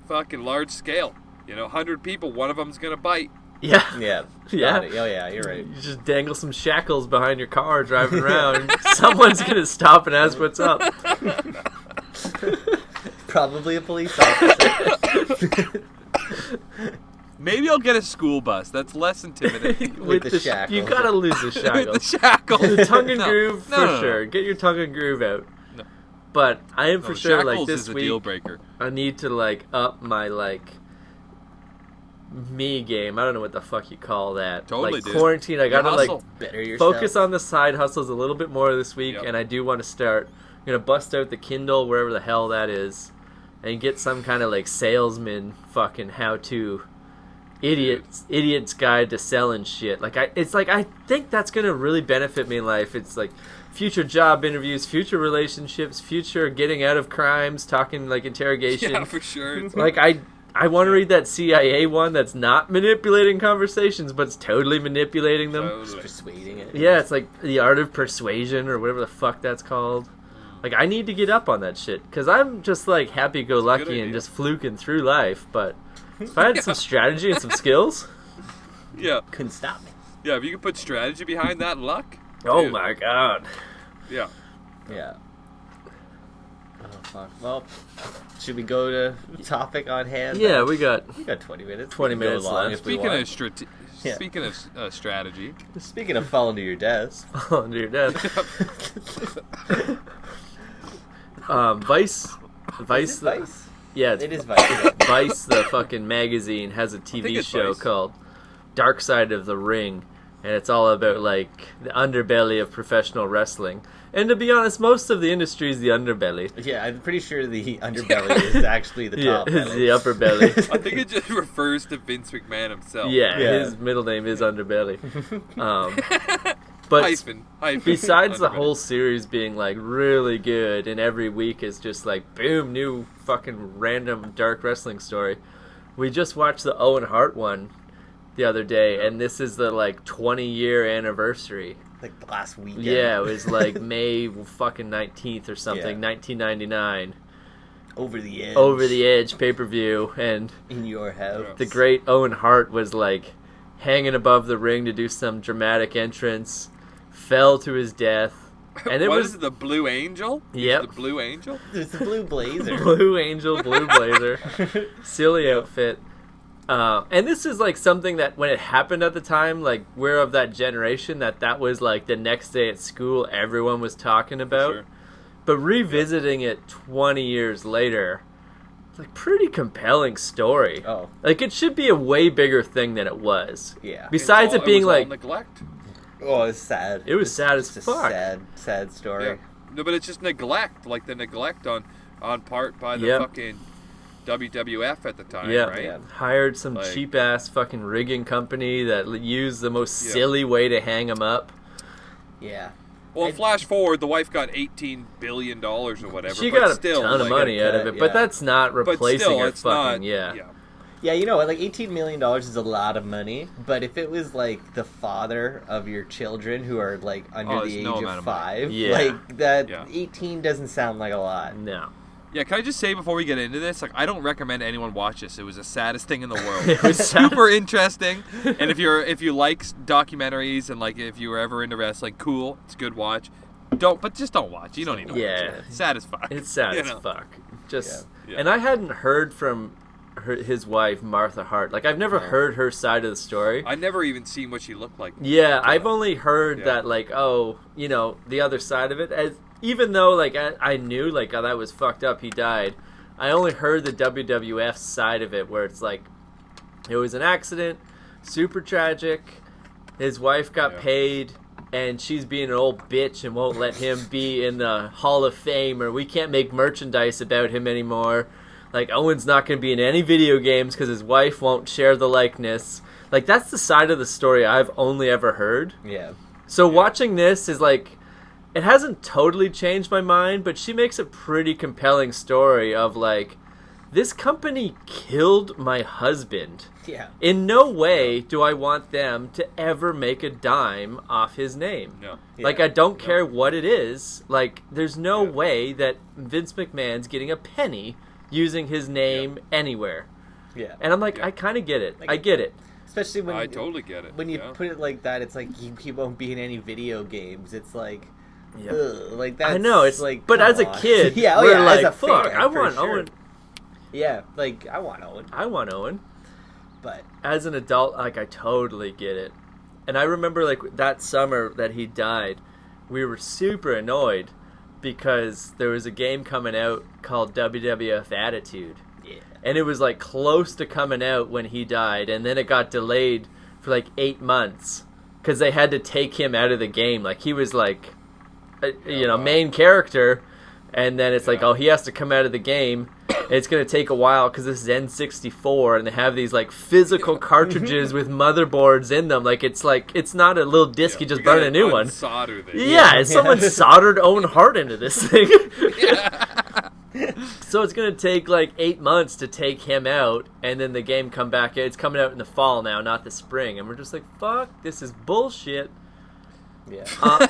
fucking large scale. 100 people, one of them's gonna bite. Yeah. Yeah. Yeah. Got it. Oh, yeah, you're right. You just dangle some shackles behind your car driving around, and someone's going to stop and ask what's up. Probably a police officer. Maybe I'll get a school bus. That's less intimidating. With the shackles. You got to lose the With the shackles. shackles. The tongue and No. groove, No, for no, no. sure. Get your tongue and groove out. No. But I am No, for sure, like, shackles this is a week, deal breaker. I need to, like, up my, like, me game. I don't know what the fuck you call that. Totally, like, dude. quarantine, I got to, like, Hustle. Better yourself. focus on the side hustles a little bit more this week, Yep. and I do want to start. I'm gonna bust out the Kindle, wherever the hell that is, and get some kind of like salesman fucking how-to idiot's guide to selling shit. Like I think that's gonna really benefit me in life. It's like future job interviews, future relationships, future getting out of crimes, talking like interrogation. Yeah, for sure. Like I want to read that CIA one that's not manipulating conversations, but it's totally manipulating them. Totally. Persuading it. Yeah, it's like the art of persuasion or whatever the fuck that's called. Like, I need to get up on that shit because I'm just like happy-go-lucky and idea. just fluking through life. But if I had some strategy and some skills, Yeah. Couldn't stop me. Yeah, if you could put strategy behind that luck. oh dude. my god. Yeah. Yeah. Oh, fuck. Well, should we go to the topic on hand? Yeah, we got 20 minutes. 20 We can go minutes long left. if we Speaking want. of Yeah. speaking of strategy, Speaking of falling to your death. under your desk. Vice, Is it Vice? yeah, it's It is Vice. Vice, the fucking magazine, has a think TV it's show Vice. called Dark Side of the Ring, and it's all about like the underbelly of professional wrestling. And to be honest, most of the industry is the underbelly. Yeah, I'm pretty sure the underbelly is actually the Yeah, top. it's belly. the upper belly. I think it just refers to Vince McMahon himself. Yeah, Yeah. his middle name is Underbelly. But Hyphen. besides the Underbelly. whole series being like really good, and every week is just like boom, new fucking random dark wrestling story. We just watched the Owen Hart one the other day, and this is the like 20-year anniversary. Like the last weekend. Yeah, it was like May fucking 19th or something, Yeah. 1999. Over the edge. Over the Edge pay-per-view, and In your house. the great Owen Hart was like hanging above the ring to do some dramatic entrance, fell to his death, and it What was is it, the Blue Angel? Yep. The Blue Angel? There's the blue blazer. Blue Angel, blue blazer, silly outfit. And this is like something that when it happened at the time, like we're of that generation that was like the next day at school everyone was talking about. Sure. But revisiting it 20 years later, it's like pretty compelling story. Oh, Like it should be a way bigger thing than it was. yeah. Besides It's all- it being was all like neglect. Oh, it's sad. It was sad as It's a fuck. sad story. Yeah. No, but it's just neglect, like the neglect on part by the Yep. fucking WWF at the time, Yeah. right? Yeah. Hired some Like- cheap ass fucking rigging company that used the most Yeah. silly way to hang him up. Yeah. Well, flash forward, the wife got $18 billion or whatever. She but got still, a ton of money out of it, but that's not replacing still, her it's fucking, not, yeah. Yeah, you know, like $18 million is a lot of money, but if it was like the father of your children who are like under the age of 5, like that 18 doesn't sound like a lot. No. Yeah, can I just say before we get into this, like I don't recommend anyone watch this. It was the saddest thing in the world. It was super interesting, and if you like documentaries and like if you were ever into wrestling, cool, it's a good watch. Just don't watch. You don't need to watch it. Sad as fuck. It's sad as fuck. And I hadn't heard from his wife Martha Hart. Like I've never heard her side of the story. I never even seen what she looked like. Yeah, I've only heard that like, oh, you know, the other side of it. Even though like I knew like, oh, that was fucked up, he died. I only heard the WWF side of it, where it's like it was an accident, super tragic. His wife got paid, and she's being an old bitch and won't let him be in the Hall of Fame, or we can't make merchandise about him anymore. Like, Owen's not going to be in any video games because his wife won't share the likeness. Like, that's the side of the story I've only ever heard. Yeah. So watching this is like, it hasn't totally changed my mind, but she makes a pretty compelling story of like, this company killed my husband. Yeah. In no way do I want them to ever make a dime off his name. No. Like, I don't care what it is. Like, there's no way that Vince McMahon's getting a penny using his name anywhere. Yeah. And I'm like, I kind of get it. Like, I get it. Especially when I totally get it. When you put it like that, it's like he won't be in any video games. It's like, ugh, like that's. I know, it's like, but as a on. kid, yeah, we're like, as a fuck, fan, I want sure. Owen. Yeah, like I want Owen. I want Owen. But as an adult, like, I totally get it. And I remember, like, that summer that he died, we were super annoyed because there was a game coming out called WWF Attitude. Yeah. And it was, like, close to coming out when he died, and then it got delayed for, like, 8 months because they had to take him out of the game. Like, he was, like, main character, and then it's like, oh, he has to come out of the game. It's going to take a while because this is N64 and they have these like physical cartridges with motherboards in them. Like it's not a little disc you just burn a new one. Someone soldered Owen Hart into this thing. So it's going to take like 8 months to take him out, and then the game come back. It's coming out in the fall now, not the spring. And we're just like, fuck, this is bullshit. Yeah.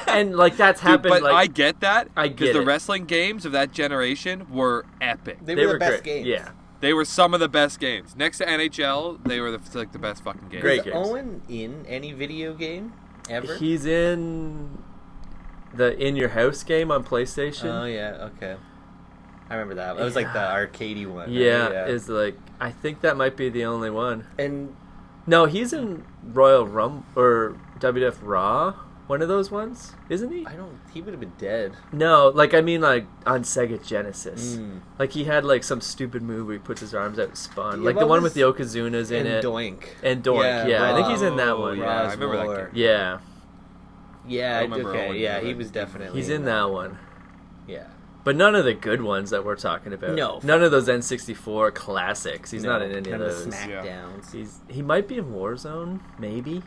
And like that's happened. But like, I get that. I get because the it. wrestling games of that generation were epic. They were the best great. games. Yeah. They were some of the best games. Next to NHL, they were the best fucking games. Great Is games. Owen in any video game ever? He's in the In Your House game on PlayStation. Oh yeah, okay. I remember that. It was like the arcadey one. Yeah, is like I think that might be the only one. And No, he's in Royal Rumble or WWF Raw. One of those ones, isn't he? he would have been dead. No, like I mean, like on Sega Genesis. Mm. Like he had like some stupid move where he puts his arms out and spun. Yeah, like the what one was- with the Yokozunas in And it. Doink. And Doink, yeah. I think he's in that Oh, one. yeah, I remember that game. Yeah, Yeah, I remember okay, Owen yeah, in he it. was definitely he's in that one. Yeah. But none of the good ones that we're talking about. No. None of those N64 classics. He's not in any of None those. the Smackdowns. He might be in Warzone, maybe.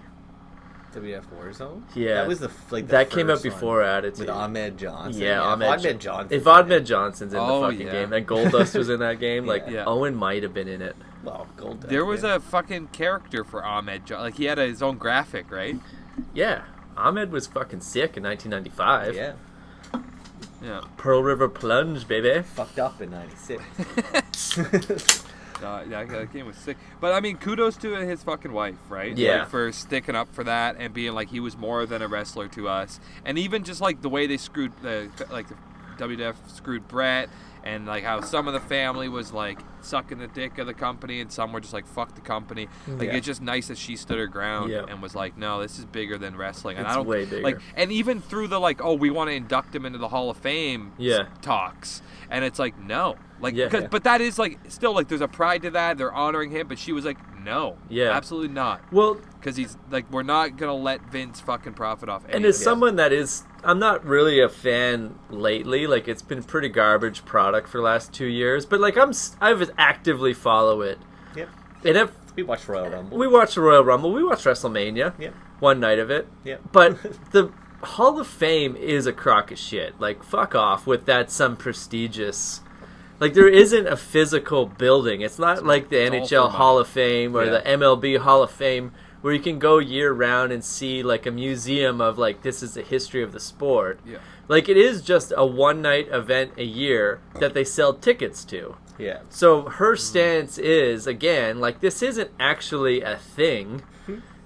WF Warzone? Yeah. That was the that came out first before one Attitude. with Ahmed Johnson. Yeah, Ahmed Johnson. If Ahmed Johnson's in Oh, the fucking yeah. game, and Goldust was in that game, like Yeah. Owen might have been in it. Well, Gold. There was a fucking character for Ahmed. Like he had his own graphic, right? Yeah, Ahmed was fucking sick in 1995. Yeah. Yeah. Pearl River Plunge, baby. Fucked up in '96. Yeah, that game was sick. But I mean, kudos to his fucking wife, right? Yeah. Like, for sticking up for that and being like he was more than a wrestler to us, and even just like the way they screwed the WWF screwed Brett, and like how some of the family was like sucking the dick of the company, and some were just like fuck the company. Like Yeah. it's just nice that she stood her ground Yeah. and was like, no, this is bigger than wrestling. And It's I don't way bigger. like, and even through the like, oh, we want to induct him into the Hall of Fame Yeah. talks, and it's like no. Like, Yeah. because, but that is like still like there's a pride to that. They're honoring him, but she was like, no, Yeah. absolutely not, Well, because he's like, we're not gonna let Vince fucking profit off. and anything. as someone that is, I'm not really a fan lately. Like it's been pretty garbage product for the last 2 years, but like I've actively follow it. Yep. And if We watched Royal Rumble. we watched the Royal Rumble, we watched WrestleMania. Yep. One night of it. Yep. But Hall of Fame is a crock of shit. Like, fuck off with that some prestigious... Like, there isn't a physical building. It's not like the NHL Hall of Fame or the MLB Hall of Fame where you can go year-round and see, like, a museum of, like, this is the history of the sport. Yeah. Like, it is just a one-night event a year that they sell tickets to. Yeah. So her stance is, again, like, this isn't actually a thing.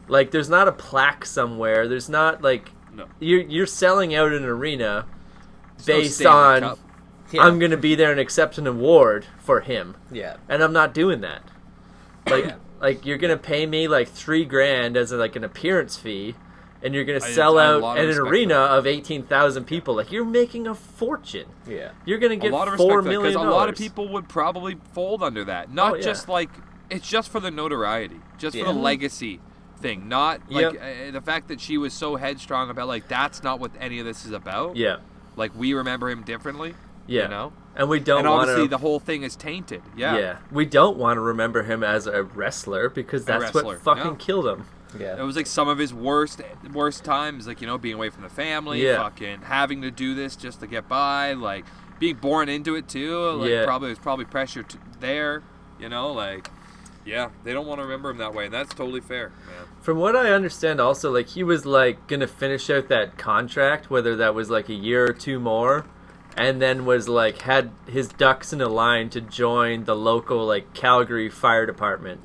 Like, there's not a plaque somewhere. There's not, like... No. You're selling out an arena based Stanley on... Cup. Yeah. I'm going to be there and accept an award for him. Yeah. And I'm not doing that. Like you're going to pay me like $3,000 as like an appearance fee, and you're going to sell out an arena of 18,000 people. Like, you're making a fortune. Yeah. You're going to get a lot of $4 respect million. because a lot of people would probably fold under that. Not yeah. just like it's just for the notoriety, just for the legacy thing. Not like the fact that she was so headstrong about like that's not what any of this is about. Yeah. Like, we remember him differently. Yeah. You know? And we don't and want obviously to... the whole thing is tainted. Yeah. Yeah. We don't want to remember him as a wrestler because that's what fucking killed him. Yeah. It was like some of his worst times, like, you know, being away from the family, fucking having to do this just to get by, like being born into it too. Like there's probably pressure there, you know, like they don't want to remember him that way, and that's totally fair, man. From what I understand also, like, he was like gonna finish out that contract, whether that was like a year or two more, and then was like had his ducks in a line to join the local like Calgary Fire Department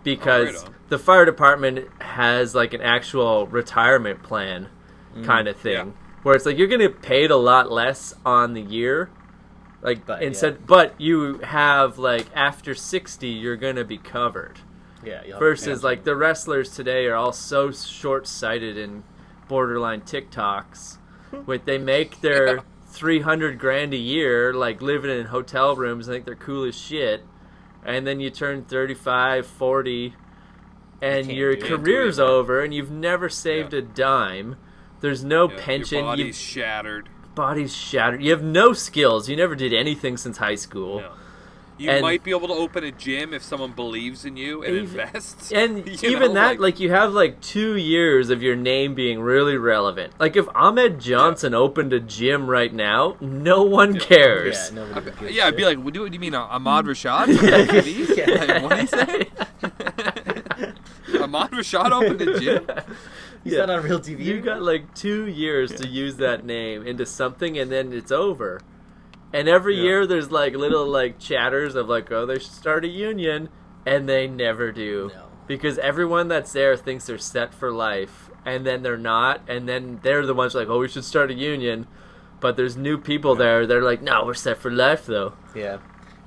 because the fire department has like an actual retirement plan kind of thing where it's like you're gonna get paid a lot less on the year, like but you have like after 60 you're gonna be covered. Versus like the wrestlers today are all so short-sighted and borderline TikToks. They make their $300,000 a year, like living in hotel rooms, and think they're cool as shit. And then you turn 35, 40, and your career's over, and you've never saved a dime. There's no pension. Your body's shattered. Body's shattered. You have no skills. You never did anything since high school. No. You might be able to open a gym if someone believes in you and invests. And even that, like, you have, like, 2 years of your name being really relevant. Like, if Ahmed Johnson opened a gym right now, no one cares. I'd be like, what do you mean, Ahmad Rashad? Like, what did he say? Ahmad Rashad opened a gym? He's not on real TV. You got, like, 2 years to use that name into something, and then it's over. And every year there's, like, little, like, chatters of, like, oh, they should start a union. And they never do. No. Because everyone that's there thinks they're set for life. And then they're not. And then they're the ones like, oh, we should start a union. But there's new people there. They're like, no, we're set for life, though. Yeah.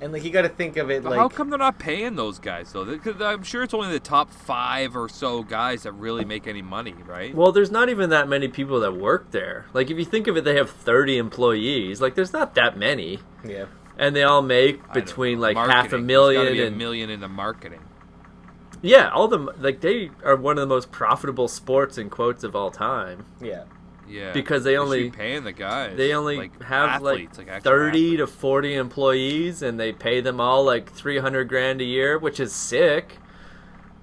And, like, you got to think of it but like... how come they're not paying those guys, though? Because I'm sure it's only the top 5 or so guys that really make any money, right? Well, there's not even that many people that work there. Like, if you think of it, they have 30 employees. Like, there's not that many. Yeah. And they all make between, like, $500,000 There's gotta be $1 million in the marketing. Yeah, all the... Like, they are one of the most profitable sports, in quotes, of all time. Yeah. Yeah, because they only paying the guys. They only like have athletes, like 30 to 40 employees, and they pay them all like $300,000 a year, which is sick.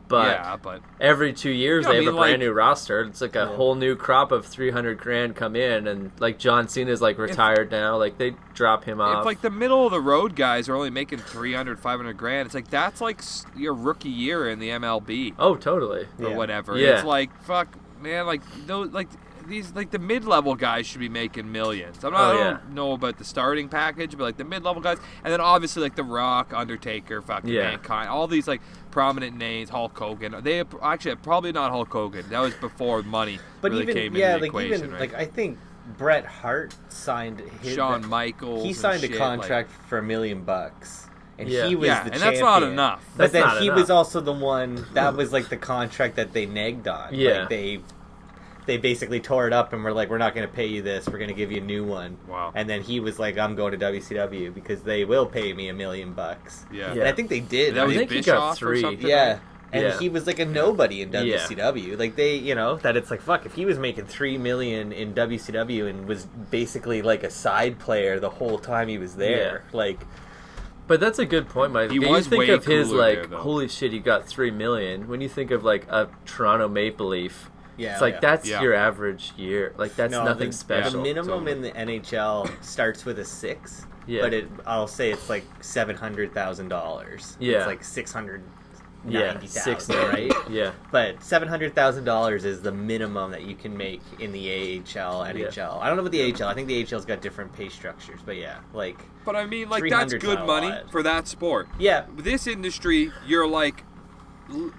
But every 2 years they have a brand new roster. It's like a whole new crop of $300,000 come in, and like John Cena's like retired now. Like they drop him off. If like the middle of the road guys are only making $300,000-$500,000, it's like that's like your rookie year in the MLB. Oh, totally. Or whatever. Yeah. It's like fuck, man. Like those like. These like the mid-level guys should be making millions. I don't know about the starting package, but like the mid-level guys, and then obviously like The Rock, Undertaker, fucking Mankind, all these like prominent names, Hulk Hogan. They actually probably not Hulk Hogan. That was before money really came into the equation. Right? Like I think Bret Hart signed his Shawn Michaels. He signed a contract for $1 million. And he was the champion. And that's not enough. But then he was also the one that was like the contract that they negged on. Yeah. Like they basically tore it up and were like, we're not going to pay you this. We're going to give you a new one. Wow. And then he was like, I'm going to WCW because they will pay me $1 million. Yeah. And I think they did. That was I think he got 3. Yeah. And he was like a nobody in WCW. Like they, you know, that it's like, fuck, if he was making $3 million in WCW and was basically like a side player the whole time he was there, like... But that's a good point, Mike. He you was think way of his cooler like, there, though. holy shit, he got $3 million. When you think of like a Toronto Maple Leaf, Yeah, It's like that's Yeah. your average year. Like that's No, nothing the special. The minimum totally. in the NHL starts with a 6, Yeah. but I'll say it's like $700,000. Yeah. It's like 690,000, Yeah, 60, right? Yeah. But $700,000 is the minimum that you can make in the AHL, NHL. I don't know about the AHL. I think the AHL's got different pay structures, but yeah, like But I mean, like, that's 300's good not a money lot. for that sport. yeah, This industry, you're like,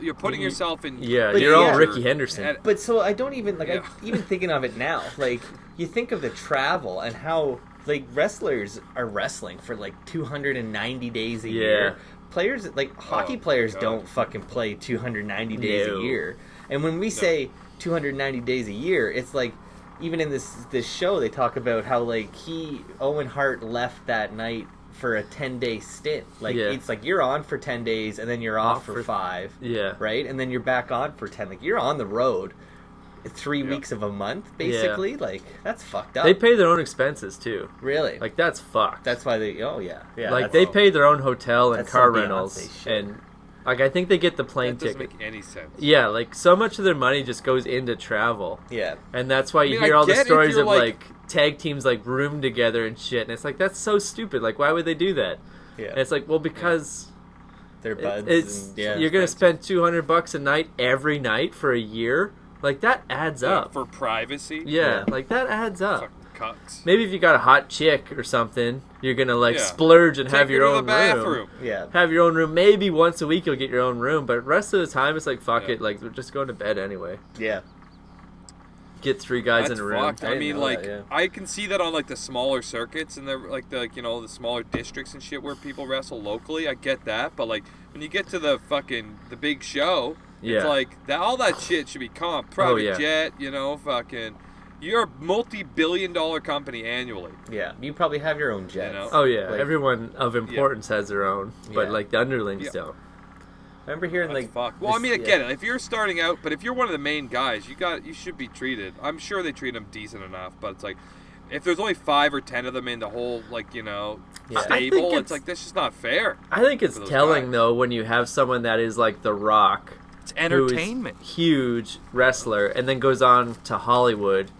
you're putting yourself in. Yeah, But you're all yeah. Ricky Henderson. And- but so I don't even like Yeah. even thinking of it now. Like you think of the travel and how like wrestlers are wrestling for like 290 days a year. Players like hockey players God. don't fucking play 290 days No. a year. And when we say 290 days a year, it's like even in this show they talk about how like Owen Hart left that night for a 10-day stint. Like Yeah. it's like you're on for 10 days and then you're off for 5. Yeah. Right? And then you're back on for 10. Like you're on the road 3 weeks of a month basically. Like that's fucked up. They pay their own expenses too. Really? Like that's fucked. that's why they yeah. like they pay their own hotel and That's car some Beyonce rentals, shit. and like I think they get the plane That doesn't ticket. make any sense. Yeah, like so much of their money just goes into travel, Yeah. and that's why you I mean, hear I all the get if stories you're, of like tag teams like room together and shit, and it's like that's so stupid. Like why would they do that? Yeah. And it's like well because They're buds it's and yeah. you're gonna spend $200 a night every night for a year. Like that adds up. For privacy. Yeah, Yeah. like that adds up. Fucking cucks. Maybe if you got a hot chick or something, you're gonna like Yeah. splurge and Take have her your to own the bathroom. Yeah. Have your own room. Maybe once a week you'll get your own room, but rest of the time it's like fuck Yeah. it. Like we're just going to bed anyway. Yeah. Get 3 guys That's in a room. fucked. I I didn't mean, know like, that, yeah. I can see that on like the smaller circuits and the smaller districts and shit where people wrestle locally. I get that, but like when you get to the big show, Yeah. it's like that. All that shit should be comp. Private yeah. jet, fucking. You're a multi-billion-dollar company annually. Yeah. You probably have your own jets. know? Oh yeah, Like, everyone of importance has their own, but Yeah. like the underlings Yeah. don't. I remember hearing That's like fucked. Well, I this- mean, I yeah. get it. If you're starting out, but if you're one of the main guys, you should be treated. I'm sure they treat them decent enough, but it's like if there's only 5 or 10 of them in the whole Yeah. I think stable, it's- it's like that's just not fair. I think it's For those telling guys. though when you have someone that is like The Rock, It's who is entertainment. huge wrestler, and then goes on to Hollywood.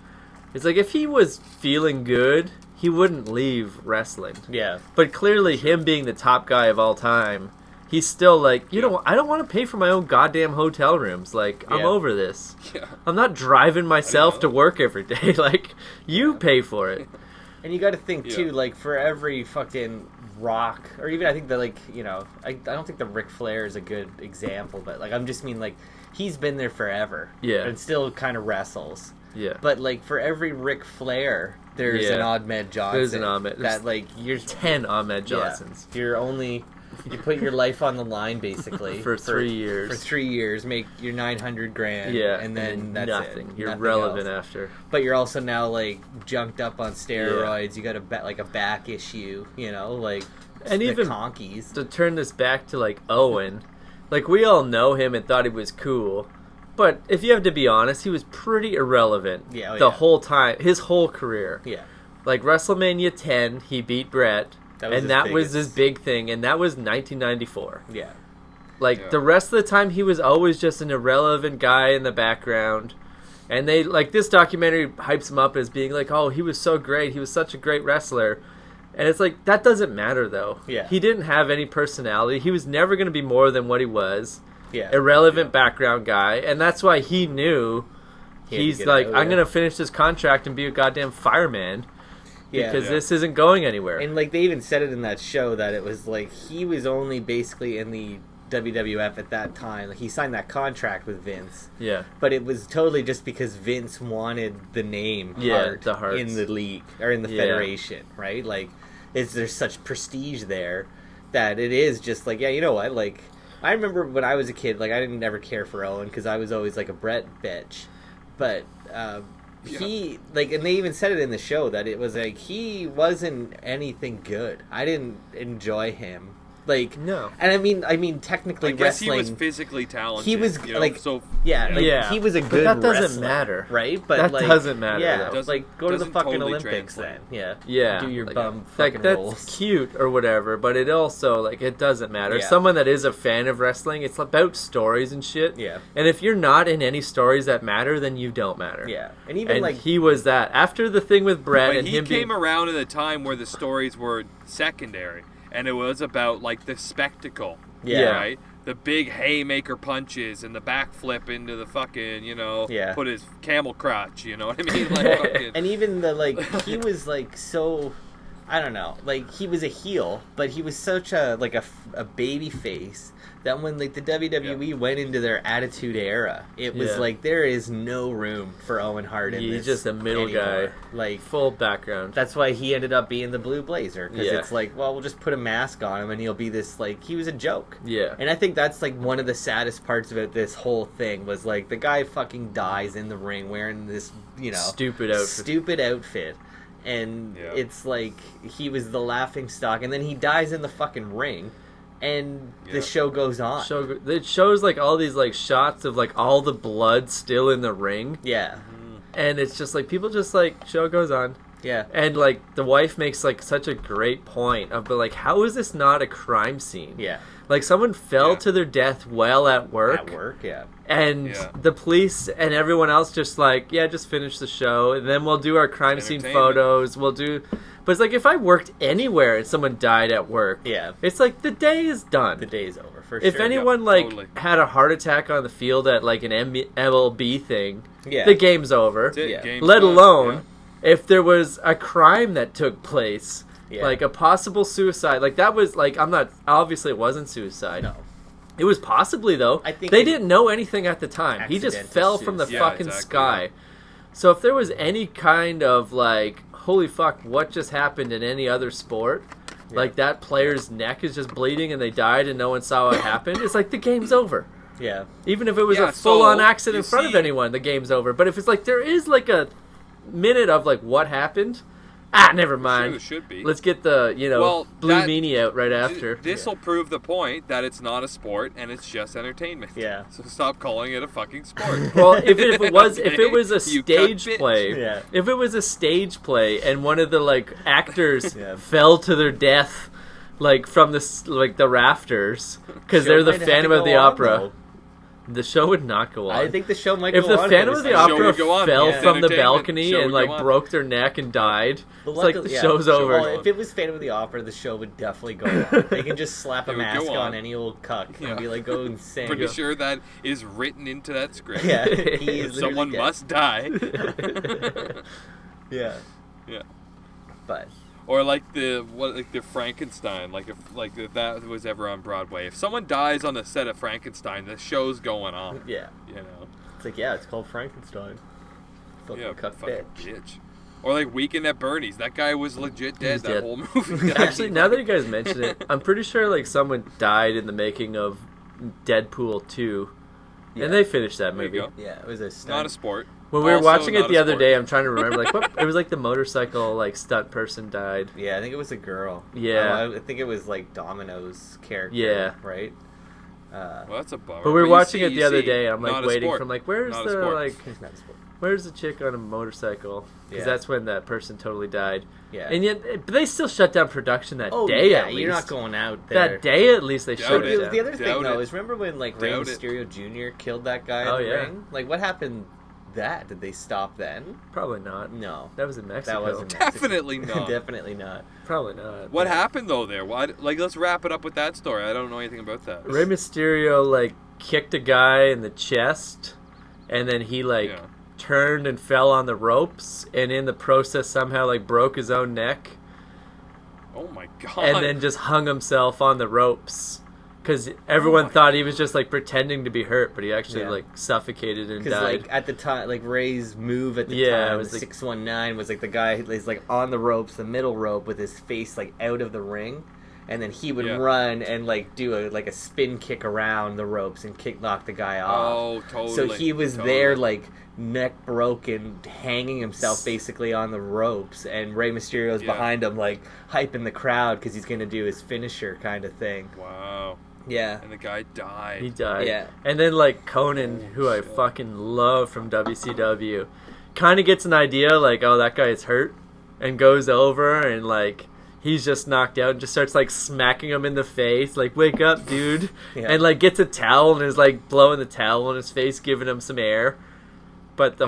It's like if he was feeling good, he wouldn't leave wrestling. Yeah. But clearly, him being the top guy of all time, he's still like, I don't want to pay for my own goddamn hotel rooms. Like, I'm Yeah. over this. Yeah. I'm not driving myself know. to work every day. Like, you pay for it. And you got to think Yeah. too, like for every fucking Rock, or even I think that like I don't think the Ric Flair is a good example, but like I'm just mean like he's been there forever, Yeah. and still kind of wrestles. Yeah. But like for every Ric Flair, there's Yeah. an Ahmed Johnson. There's an Ahmed. that like you're 10 Ahmed Johnsons. Yeah, you put your life on the line basically For 3 years. For 3 years, make your $900,000. Yeah. and then that's nothing. it. You're Nothing relevant else. after. But you're also now like junked up on steroids. You got a back issue. Like And the even- conkies. To turn this back to like Owen, like we all know him and thought he was cool, but if you have to be honest, he was pretty irrelevant Yeah, oh, the yeah. whole time, his whole career. Yeah, Like WrestleMania 10, he beat Brett, That was and his that was biggest- his big thing, and that was 1994. yeah, Like Yeah. the rest of the time, he was always just an irrelevant guy in the background. And they like this documentary hypes him up as being like, oh, he was so great, he was such a great wrestler. And it's like that doesn't matter though. Yeah. He didn't have any personality. He was never going to be more than what he was. yeah. Irrelevant background guy, and that's why he knew. He had to He's get like, out, I'm yeah. gonna finish this contract and be a goddamn fireman Yeah. because Yeah. this isn't going anywhere. And like they even said it in that show that it was like he was only basically in the WWF at that time. Like he signed that contract with Vince. yeah, But it was totally just because Vince wanted the name Yeah, Hart the Harts. in the league or in the Yeah. federation, right? Like, there's such prestige there that it is just like, yeah, you know what? Like, I remember when I was a kid, like I didn't ever care for Owen because I was always like a Brett bitch, but he like, and they even said it in the show that it was like he wasn't anything good. I didn't enjoy him. Like, No. and I mean, technically, I guess wrestling. he was physically talented. He was you know, like, so yeah, like, Yeah. he was a But good. that doesn't wrestler, matter. right? But That like, doesn't matter, Yeah, though. Doesn't- like go to the doesn't fucking totally Olympics translate. then. Yeah, do your like, bum like fucking that's rolls. cute or whatever, but it also like it doesn't matter. Yeah. Someone that is a fan of wrestling, it's about stories and shit. Yeah. And if you're not in any stories that matter, then you don't matter. Yeah, and even And like he was that after the thing with Brett But and he him came being around at a time where the stories were secondary, and it was about like the spectacle. Yeah. Right. The big haymaker punches and the backflip into the fucking, Yeah. put his camel crotch. You know what I mean? Like fucking, and even the like he was like so I don't know, like he was a heel, but he was such a like a baby face that when like the WWE went into their Attitude Era, it was Yeah. like there is no room for Owen Hart in He's this just a middle anymore. guy. Like full background. that's why he ended up being the Blue Blazer, because Yeah. it's like, well, we'll just put a mask on him and he'll be this like he was a joke. Yeah. And I think that's like one of the saddest parts about this whole thing was like the guy fucking dies in the ring wearing this, Stupid outfit. stupid outfit. And Yeah. it's like he was the laughing stock, and then he dies in the fucking ring, and Yeah. the show goes on. It shows like all these like shots of like all the blood still in the ring, Yeah, and it's just like people just like show goes on. yeah, And like the wife makes like such a great point of, but like, how is this not a crime scene? yeah. Like someone fell Yeah. to their death while at work, At work, yeah. and Yeah. the police and everyone else just like, yeah, just finish the show, and then we'll do our crime scene Entertainment. photos. We'll do, but it's like if I worked anywhere and someone died at work, Yeah. it's like the day is done. The day's over for If sure. anyone Yeah, like totally. had a heart attack on the field at like an MLB thing, Yeah. the game's over. That's it, Yeah. game's Let done, alone if there was a crime that took place, Yeah. like a possible suicide. Like that was like, I'm not, obviously it wasn't suicide. No. It was possibly though. I think they it- didn't know anything at the time. He just Accidental fell from the suicide. Yeah, fucking exactly, sky. yeah. So if there was any kind of like, holy fuck, what just happened in any other sport? Like that player's neck is just bleeding and they died and no one saw what happened. It's like the game's over. Yeah. Even if it was Yeah, a full-on so, accident you in front of see- anyone, the game's over. But if it's like there is like a minute of like what happened, never Sure, mind. there should be. Let's get the Well, Blue that- Meanie out right after. This will prove the point that it's not a sport and it's just entertainment. Yeah. So stop calling it a fucking sport. Well, if it was a Okay? You cut stage bitch. play, Yeah. if it was a stage play and one of the like actors Yeah. fell to their death, like from the rafters because Show they're the might have Phantom to of go the on, Opera, though. the show would not go on. I think the show might if go the on. Phantom for of this the thing. Show Opera would go on. fell Yeah. from the Entertainment. balcony Show and would like go on. broke their neck and died, But it's like luckily- the yeah, show's show over. would Well, on. if it was Phantom of the Opera, the show would definitely go on. They can just slap a It would mask go on on. any old cuck Yeah. and be like, go and sing. Pretty sure that is written into that script. Yeah, he is Someone literally must die. dead. Yeah, Yeah. but Or like the Frankenstein, if that was ever on Broadway. If someone dies on the set of Frankenstein, the show's going on. yeah, You know. it's like, yeah, it's called Frankenstein. Fucking Yeah, cuck fucking bitch. bitch. Or like Weekend at Bernie's. That guy was legit dead was that dead. whole movie. Actually, now that you guys mention it, I'm pretty sure like someone died in the making of Deadpool 2, Yeah. and they finished that There you movie. go. Yeah, it was a Not stunt. a sport. When we were Also watching it not the a other sport. day, I'm trying to remember like what it was like the motorcycle like stunt person died. Yeah, I think it was a girl. Yeah. I think it was like Domino's character. Yeah. right. Well, that's a bummer. But we were you watching see- it the you other see, day, and I'm not like a waiting sport. from like where's Not a the sport. like It's not a sport. where's the chick on a motorcycle? Because Yeah. that's when that person totally died. Yeah. And yet, but they still shut down production that Oh day. yeah, at least. you're not going out there. that day. At least they Doubt shut it. it The, down. the other thing Doubt though it. is remember when like Rey Doubt it. Mysterio Jr. killed that guy Oh, in the yeah. ring? Like what happened? Did they stop then? Probably not. No, That was in Mexico. that wasn't Mexico. Definitely not. Definitely not. Probably not. What happened though there? Why? Like, let's wrap it up with that story. I don't know anything about that. Rey Mysterio like kicked a guy in the chest, and then he like Yeah. turned and fell on the ropes, and in the process somehow like broke his own neck, Oh my god. and then just hung himself on the ropes because everyone Oh my thought he was just like pretending to be hurt, but he actually Yeah. like suffocated and Because died. like at the time, like Ray's move at the Yeah, it time, was the like- 619 was like the guy who's like on the ropes, the middle rope, with his face like out of the ring, and then he would Yeah. run and like do a spin kick around the ropes and knock the guy off. Oh, totally. So he was there like neck broken, hanging himself basically on the ropes, and Rey Mysterio's behind him like hyping the crowd because he's gonna do his finisher kind of thing. Wow. Yeah. And the guy died. He died. Yeah. And then like Conan, who I fucking love from WCW, kind of gets an idea like, oh, that guy is hurt, and goes over and like he's just knocked out and just starts like smacking him in the face, like, wake up, dude. Yeah. And like gets a towel and is like blowing the towel in his face, giving him some air. But the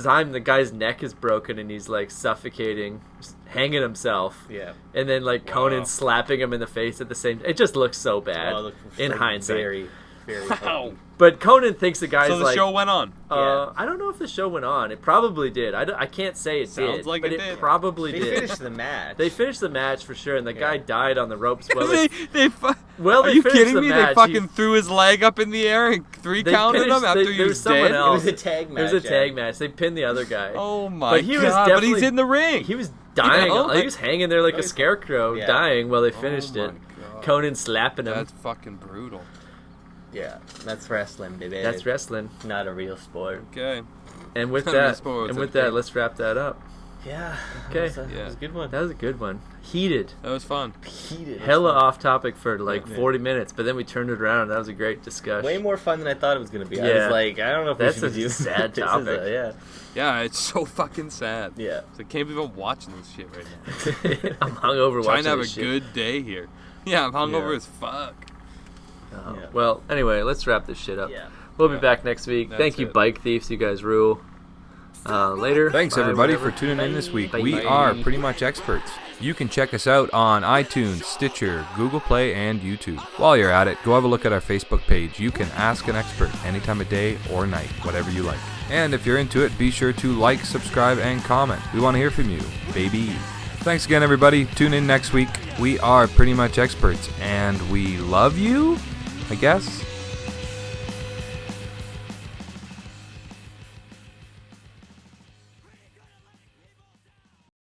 time the guy's neck is broken and he's like suffocating, just hanging himself. Yeah. And then like Conan slapping him in the face at the same. It just looks so bad Oh, it looked in like hindsight. Very, very. Wow. But Conan thinks the guy's So the like. show went on. I don't know if the show went on. It probably did. I can't say it Sounds did, like but it it did. probably They did. finished the match. They finished the match for sure, and the guy Yeah. died on the ropes. Well, Are they you finished kidding the me? match. They fucking threw his leg up in the air and They counted finished- him after they- he there was was someone dead. else. It was a tag match. It was a tag yeah. match. They pinned the other guy. Oh my But he was god! But he's definitely- in the ring. He was dying. Oh He my- was hanging there like a scarecrow, Yeah. dying while they finished Oh it. my God. Conan slapping him. That's fucking brutal. Yeah, that's wrestling, baby. That's wrestling. Not a real sport. Okay. And with I'm that, gonna spoil it, and with okay. that, let's wrap that up. Yeah. Okay. That was a good one. That was a good one. Heated. That was fun. Heated. Hella off topic for like Yeah. 40 minutes, but then we turned it around and that was a great discussion. Way more fun than I thought it was going to be. I Yeah. was like, I don't know if That's we should a do sad this is topic. yeah. Yeah, it's so fucking sad. Yeah. I can't believe I'm watching this shit right now. I'm hungover Trying watching to have a this shit. good day here. Yeah, I'm hungover Yeah. as fuck. Oh. Yeah. Well, anyway, let's wrap this shit up. Yeah. We'll be Yeah. back next week. That's Thank you, it. Bike Thieves. You guys rule. Later. Thanks Bye, everybody whatever. for tuning in this week. Bye. We Bye. are Pretty Much Experts. You can check us out on iTunes, Stitcher, Google Play, and YouTube. While you're at it, go have a look at our Facebook page. You can ask an expert any time of day or night, whatever you like. And if you're into it, be sure to like, subscribe, and comment. We want to hear from you, baby. Thanks again, everybody. Tune in next week. We are Pretty Much Experts, and we love you, I guess.